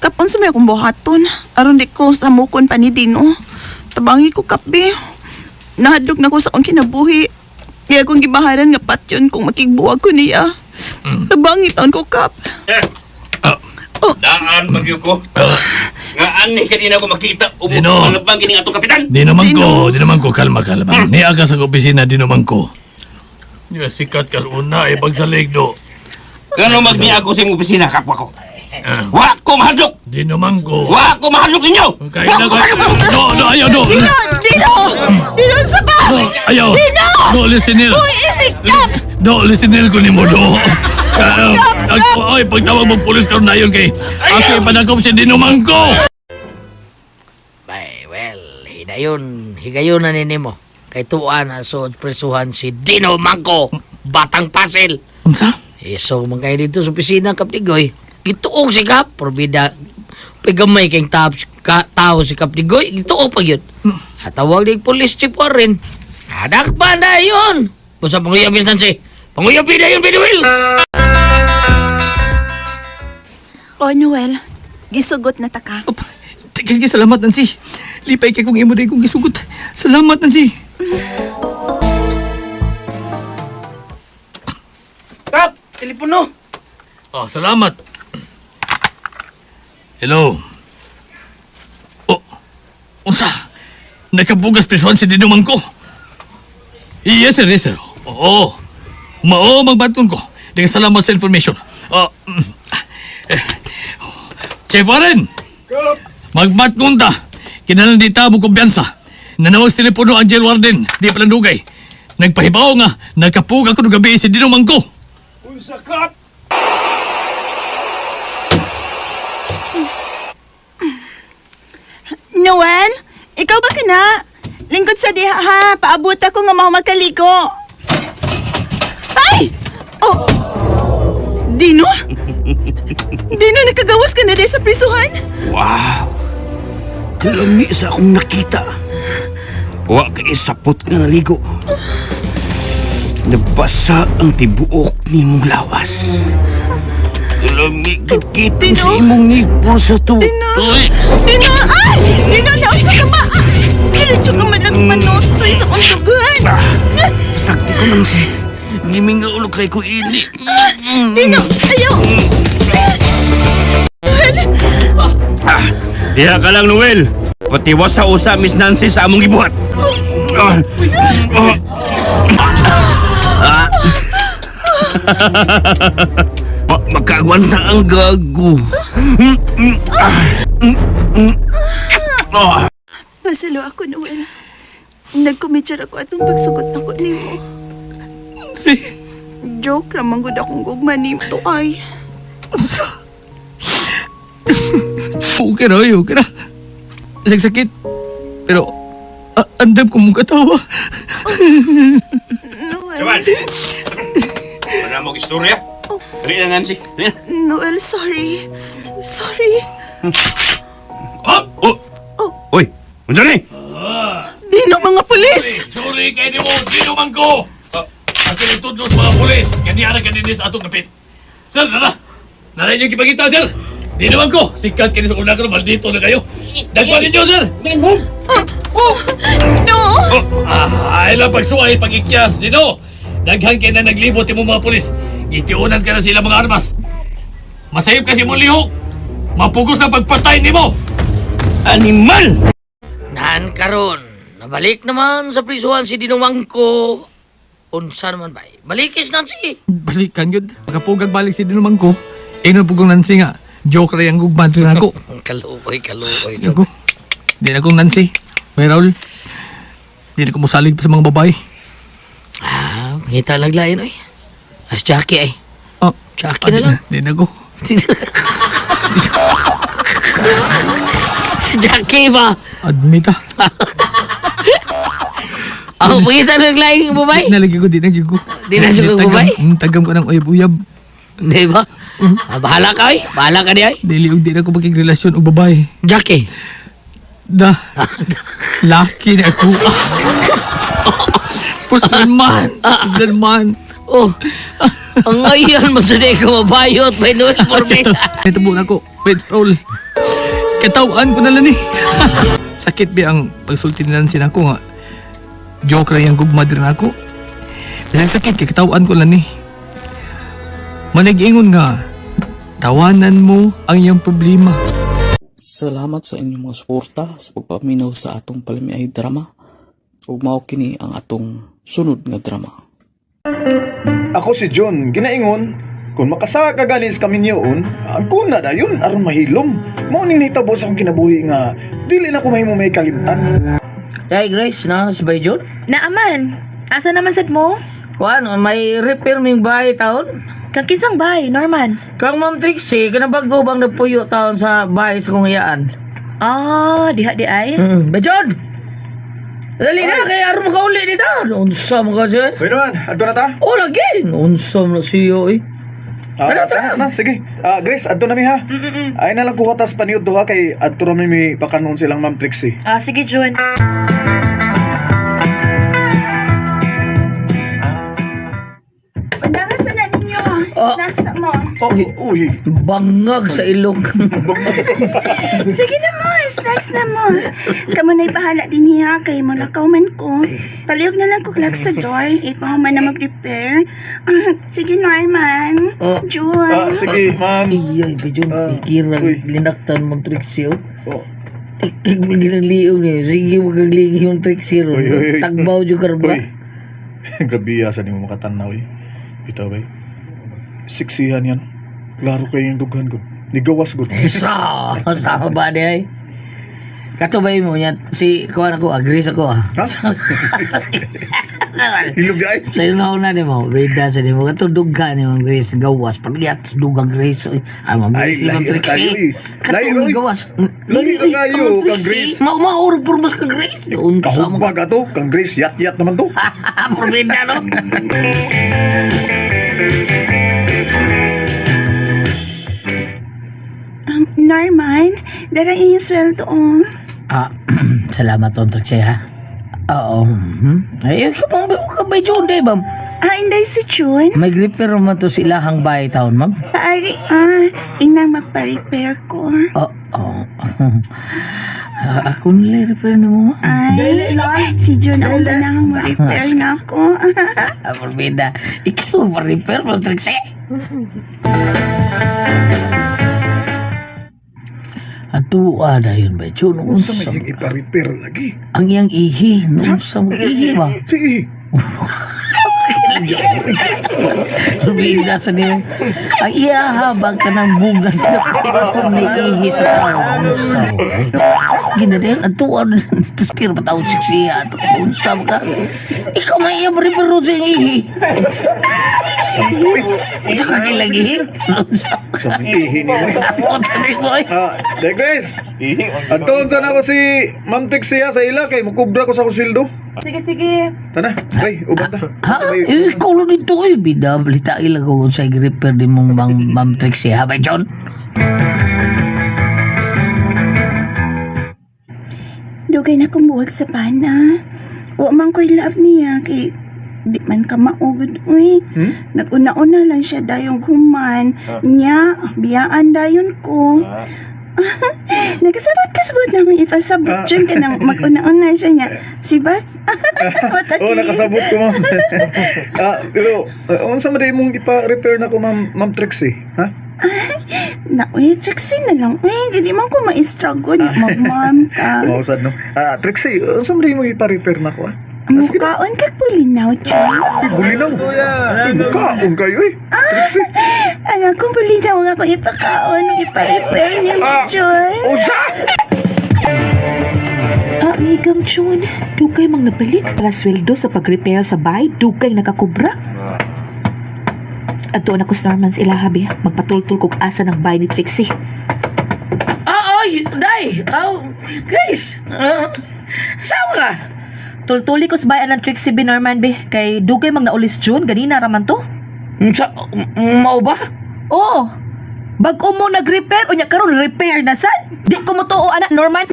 Kap, unsa may akong buhaton. Aron di ko sa mukon pa ni Dino. Tabangi ko, Kap, be. Nahadlok na ko sa akong kinabuhi. Kaya kong gibaharan nga patyon kung makigbuwag ko niya. Tabangi taon ko, Kap. Daan magyo ko. Nga ani kanina ko makita Dino. Ano bang kining ato kapitan? Di naman ko, kalma. Niya ka sa opisina, di naman ko. Nga sikat ka una, pagsalig do. Kano magniya ako sa imong opisina, kapwa ko? Wa ko mahadlok! Di naman ko. Wa ko mahadlok ninyo! Kaya na ka. Ayaw, do. Dino, sa ba? Ayaw. Dino! Do, listenil. Uy, isik, Kap! Do, listenil ko ni mo, do. Oy, pagtawag mong pulis karon na yun kay ako ipanagom si Dino Mangko. Bay, well, higayon na nini mo. Kay tuan na so presuhan si Dino Mangko, Batang Pasil. Unsa? So man kayo dito sa opisina, Kap Digoy. Gituog si Kap, probida. Pagamay kayong tao si Kap Digoy, gituog pa yun. At tawag ni Police Chief Warren. Adak ba na yun? Pusa panguyapin Nancy. Panguyapin na yun, Binuel! O, Noel. Gisugot na ta ka. Sige, salamat, Nancy. Lipay kay kung imo day kong gisugot. Salamat, Nancy. Kap, telepono. Oh, salamat. Hello. Oh, unsa? Nakabugas prisuan si Dino Mangko. Yes, sir. Oo. Mao magbaton ko. Dengan salamat sa information. Chief Warren! Magbaton ta. Kinalang di tabo kumpiyansa. Nanawag sa telepono ang jail warden. Di pala dugay. Nagpahibaw nga. Nagkapuga ko ng gabi si Dino Mangko. Unsa Kap? Noel, ikaw ba ka na? Lingkod sa diha ha, paabot ako nga mao magkaligo. Ay! Oh! Dino? Dino, nakagawas ka na din sa prisuhan? Wow! Kalami sa akong nakita. Wa kay sapot nga naligo. Nabasa ang tibuok ni mong lawas. Kalami kit-kitin sa imong nipon sa tutoy. Dino! Ay! Dino, naunsa ka ba? Diretso ka malagmanotoy sa undugan. Sakti ko nang si Giming nga ulo kay ko ini. Dino, ayaw! Diha ka lang, Noel. Patiwas sa usa, Miss Nancy, sa among gibuhat. Magkagwanta ang gago. Masalo ako, Noel. Nagkumitsyar ako atong pagsugot ako nimo. Joke ramang gud akong gugma nimo to ay. Okay na. Sakit. Pero, andam ko mong katawa. Saban! Wala mo istorya? Dali na, Nancy. Noel, sorry. Sorry. Uy! Unsa ni? Dino, mga pulis! Sorry kay di mo, dino man ko! Ang kinitudlos mga polis, kaniyara ka din sa atong kapit. Sir, naray niyo kipagita, sir! Di naman ko, sikat kayo sa una ko, maldito na kayo. Dagpa ninyo, sir! No! Ay lang pagsuay, pag-ikyas, dino! Daghan kayo na naglibot yung mga polis. Itiunan ka na sila mga armas. Masayip kasi mong lihok. Mapugos na pagpatay ni mo! Animal! Nan karon, nabalik naman sa prisuhan si Dinong ko. Unsa naman ba? Balikis Nancy. Balikan yun. Pagkapugag balik si Dinumang ko, pugong Nancy nga. Joke rin ang gugman rin ako. Kaluoy. Ako. Di na akong Nancy. May Raul. Di na ako musalig pa sa mga babae. Pangita lang lain oy. As Jackie ay. Oh. Jackie na lang. Di na ako. Si Jackie ba? Admit Pangita lang lain yung babae. Nalagi ko, di na ko. Di na siya kong babae? Tagam ko ng uyab-uyab. Di ba? Bahala ka oy. Bahala ka di ay. Dili og di na ko magigrelasyon o babae. Jackie. Laki na ako. Pusman. Oh. Ang ngayon mo sa di ka mabayot. May nose for me. Ito na ko. Wait, roll. Katawaan ko na lang eh. Sakit ba ang pagsulti na lang sinako nga. Joke lang yung gugma din ako. Bilang sakit, katawaan ko lang eh. Manag-ingon nga, tawanan mo ang iyong problema. Salamat sa inyong mga suporta sa pagpaminaw sa atong palamiay drama. Ug mao kini ang atong sunod nga drama. Ako si John, ginaingon, kung makasaka ka galing sa kaminyoon, ang kuna na yun, aron mahilom. Mao ning nahitabo sa akong kinabuhi nga, dili na ko mahimo may kalimtan. Hey Grace, na si Bay John? Naaman. Asa naman sad mo? Kuan, may repair ming bahay taon. Kang kinsang bay, Norman? Kang Ma'am Trixie, kanabago bang nagpuyo taon sa bahay sa kong iyaan? Diha di ay? Bay John! Dali na, kaya aron makauli dito. Unsa mo ka dyan? Pwede naman, adto na ta? Lagi. Unsa mo na siyo eh. Tara. Sige. Grace, adto na mi ha. Ay na lang kuhatas paniud duha kay adto na mi pakanon silang Ma'am Trixie. Sige, John. Pandangas na ninyo. Snacks na mo. Uy. Bangag sa ilong. Sige na mo, snacks na mo. Kamu na'y bahala din niya kay mo nakauman ko. Palihog na lang kuklak sa door. Ipahuman na mag-repair. Sige, Norman. June. Sige, ma'am. Iyay, Bay John. Ikirang linaktan Ma'am Trixie oh. Tikig mo gilang liog niya. Sige mo kang ligi yung Trixie ron. Tagbaw dyan karba. Grabe asa ni mo makatanaw eh. Bitaw ba? Siksihan yan. Klaro kayo yung dughan ko. Nigawas ko. Sama ba di ay? Katubay mo niya. Si kuwan ako, agrees ako ah. Hilog ay. Sa'yo na una ni mo, beda sa ni mo. Ito duga ni mo, Grace, gawas. Pag-iat, duga, Grace. Ay, mabilis ni Ay, Ma'am lahi na kayo, Trixie. eh. Lahi, Katong oy. gawas. Lahi na kayo, Kang Grace. Maurag por mas ka, Grace. Doon ka sa mo. Kahubag ato, Kang Grace, yat-yat naman to. Porbida, no? Norman, dara iyong sweldo, oh. Ah, salamat, Ton Trixie, ha? Oo. Ay, kapang ka ba yun, di, ma'am? Inday si June. May gripper mo to sila hang bahay taon, ma'am? Paari, inang magpa-repair ko. Oo. Ako nila repair na mo, ma'am. Ay, si June ang ganang ma-repair na ako. Porbida. Ikaw ma-repair, Ma'am Trixie? Atuwa na yun ba? Chun, Kung sa may ipa-repair lagi. ang iyang ihi. Noon sa mag-ihi ba? Sige. Porbida sa niyo. Ang iyahabang ka ng bugan na pitong ni ihi sa tao. Unsa mo, eh? Gina din, atuwa na. Tapos kira pa tao siksiya. Unsa mo ka? Ikaw may iya ma-repair ron sa iyang ihi. Ito ka kilang ihi? Unsa mo ka? Sa ihi ni mo. Punta rin mo, eh. De Grace, adtoon sana ako si Ma'am Trixie sa ila kay mukubra ko sa kusildo. Sige. Tana, bay, uban ta. Ha? Eh, ikaw lang dito eh. Binabalita ilang ko sa repair din mong Ma'am Trixie. Ha ba, John? Dugay na kumuwag sa pana. Wa man ko'y love niya kay di man ka maugod, uy. Nag-una-una lang siya dayong human. Nya, biyaan dayon ko. Nagkasabot-kasabot na may ipasabot dyan ka nang mag-una-una siya niya. Si Bat? Oh, nakasabot ko, ma'am. Pero, unsa man day mong ipa-repair na ko, Ma'am Trixie, ha? Na, uy, Trixie na lang. Uy, hindi man ko ma-struggle. Mag-mom ka. Mausad, no? Trixie, unsa man day mong ipa-repair na ko, ha? Mukaon kag pulinaw, Joy. Bulinaw. Mukaon kayo, eh. Trixie. Ang akong pulinaw nga kung ipakaon, ipa-repair niya mo, Joy. Unsa? Amigang June, dugay mang nabalik para sweldo sa pag-repair sa bahay, dugay nakakubra. Ato na ko sa Norman sa ilahabi, magpatultul kog asa ng bahay ni Trixie. Ay, Day! Grace! Saan ka? Tultuli ko sa bayan ng Trixie B. Norman B. Kay dugay mang naulis June, ganina raman to. Mau ba? Oo. Bag-o mo nag-repair, unya karon repair na sad. Di ko mo tuo, anak Norman.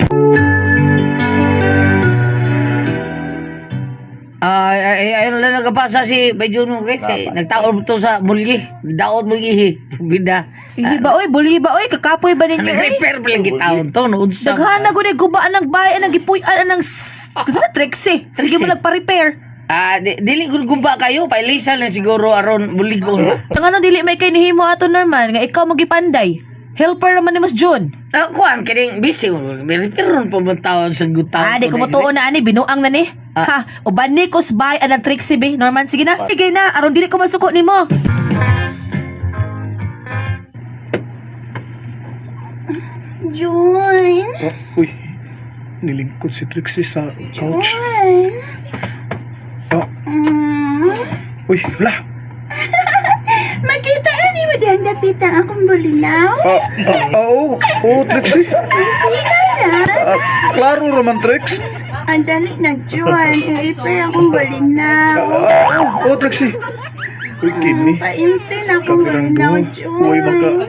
Ayun lang nagpasa si Bayjun mong Grace. Eh, nagtaon to sa bulgi. Daot mo ihi. Bida. Ihi ba oy, buli ba oy, kakapoy ba ninyo oy? Repair pa lang gitaon to. Noon sa... Daghana ko na gubaan ng bayan, ang gipuy-an ng... Kasi na Trixie. Sige mo nagpa-repair. Dili ko gumba kayo. Pailisan lang siguro aron bulig ko. Ang ano dili may kay nihimo ato Norman, nga ikaw magipanday. Helper naman ni Mas John. Kuan, kining busy. May repair ron po mga taon sa gutaon. Di ko mo tuon na ani, binuang na ni. Ha, uban ni ko sa bayan ng Trixie B. Norman, sige na. Sige na, aron dili ko masuko ni mo. Joy. Uy, nilingkod si Trixie sa couch. Joy. Uy, wala. Makita na ni mo diyan dapit ang akong bulinaw. Oo, Trixie. May sika na. Klaro naman, Trix. Ang dali na, John. I-repair akong bulinaw. Oo, Trixie. Uy, kini. Paimti na akong bulinaw, John.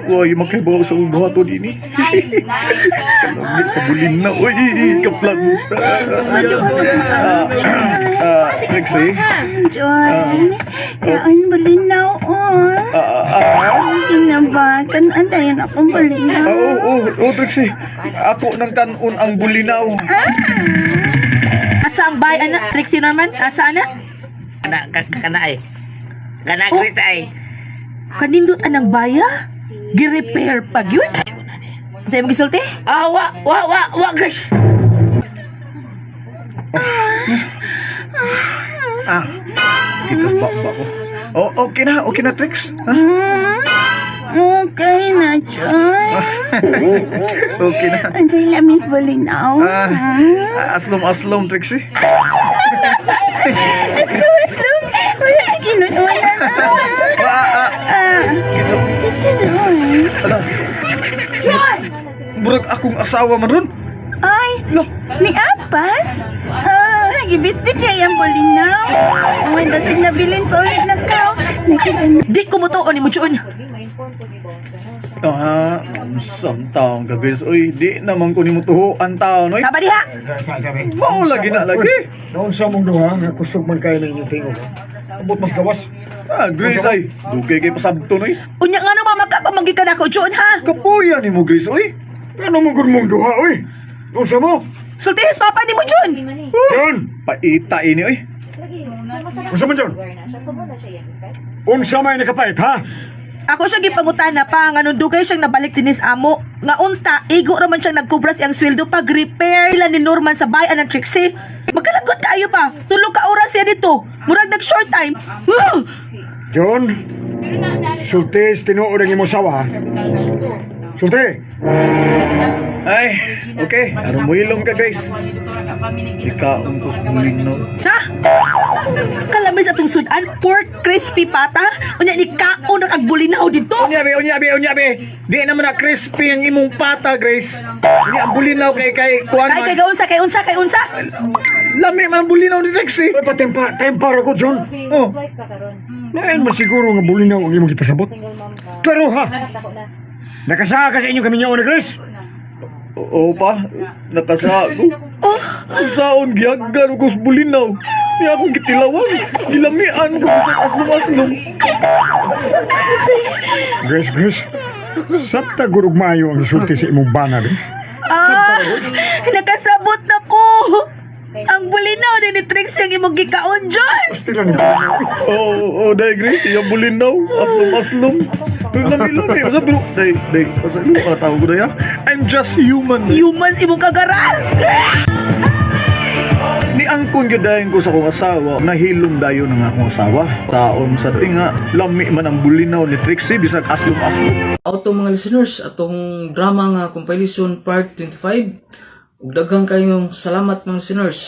Uy, makabaw sa ubato din eh. Kalamit sa bulin na. Uy, kaplan. Trixie. John. Yan, bulinaw, oh. Inabakan, andayan akong bulinaw. Oo, Trixie. Ako nang kanon ang bulinaw. Asa ang bayan na, Trixie Norman? Asa na? Kana ay. Kana Grace ay. Kanindot anang baya? Gi-repair pag yun? Sa'yo mo gisulti? Wa, Grace. Kita ba ko. Okay na, Trix. Okay na, John. Okay na. Ansay lamis bulinaw. Aslom, Trixie. Let's go Nununan. Kasi ron. Murag akong asawa man ron. Ay, ni Apas? Gibit-bit kaya yung bulinaw. Ang dasig na bilin pa ulit ng kao. Next time. Di ko mo tuon ni mo dyan. Sam taong gagawin. Uy, di naman ko ni mo tuhuan taon. Saba diha. Mao lagi na lagi. Noon sa mong duha, nga kusog man kayo na inyong tingog. Abot mas gawas. Grace ay. Dugay kay pasabto no eh. Unya nga naman magkapamagi ka na ako dyan, ha? Kapuya ni mo, Grace. Uy. Ano mo gud mong duha, oy? Noon sa mo? Sultihis papa ni mo dyan. John! Paita ini, uy. Unsa man John? Unsa may nakapait, ha? Ako siya gipangutana pa nga nung dugay siyang nabalik dinis amo. Nga unta, igo raman siyang nagkubras ang sweldo pag repair ila ni Norman sa bayan ng Trixie. Magkalagot kayo pa. Tulog ka oras siya dito. Murag nag short time. John! Sultis, tinuod ang imong sawa, ha? Sulti! Ay, okay. Aron mo ilong ka, guys. Ikaon ko sa buling no. Ha? Kalamis atong sudan, pork crispy pata. Unya ni kaon na kagbulinaw dito. Unyabi. Di naman na crispy ang imong pata, Grace. Ini ang bulinaw kay kuan Kay kay unsa. Lami man ang bulinaw ni Rex eh. Ay, tempar ako, John. Oh. Ngayon masiguro nga bulinaw ang imong ipasabot. Klaro, ha? Nakasaka ka sa inyong kaminyaon na Grace? Oo pa, nakasa ko. Ang saon giyagan ko sa bulinaw. Niya akong gitilawan. Gilamian ko sa aslong-aslong. Grace. Sapta gurug maayo ang isulti sa imong bana, din. Nakasabot na ko. Ang bulinaw din ni Trixie ang imong gikaon dyan. Pastila ni Oo, dahil Grace, yung bulinaw. Aslong-aslong. Lami-lami. Pero, dahil, pasalo ka tawag ko na yan. I'm just human. Humans imong kagaral. Ni angkon gyudayon ko sa akong asawa, nahilom dayon ang akong asawa. Taon sa tinga, lami man ang bulinaw ni Trixie bisag aslom-aslom. Auto mga listeners, atong drama nga compilation part 25. Ug daghang kayong salamat mga listeners.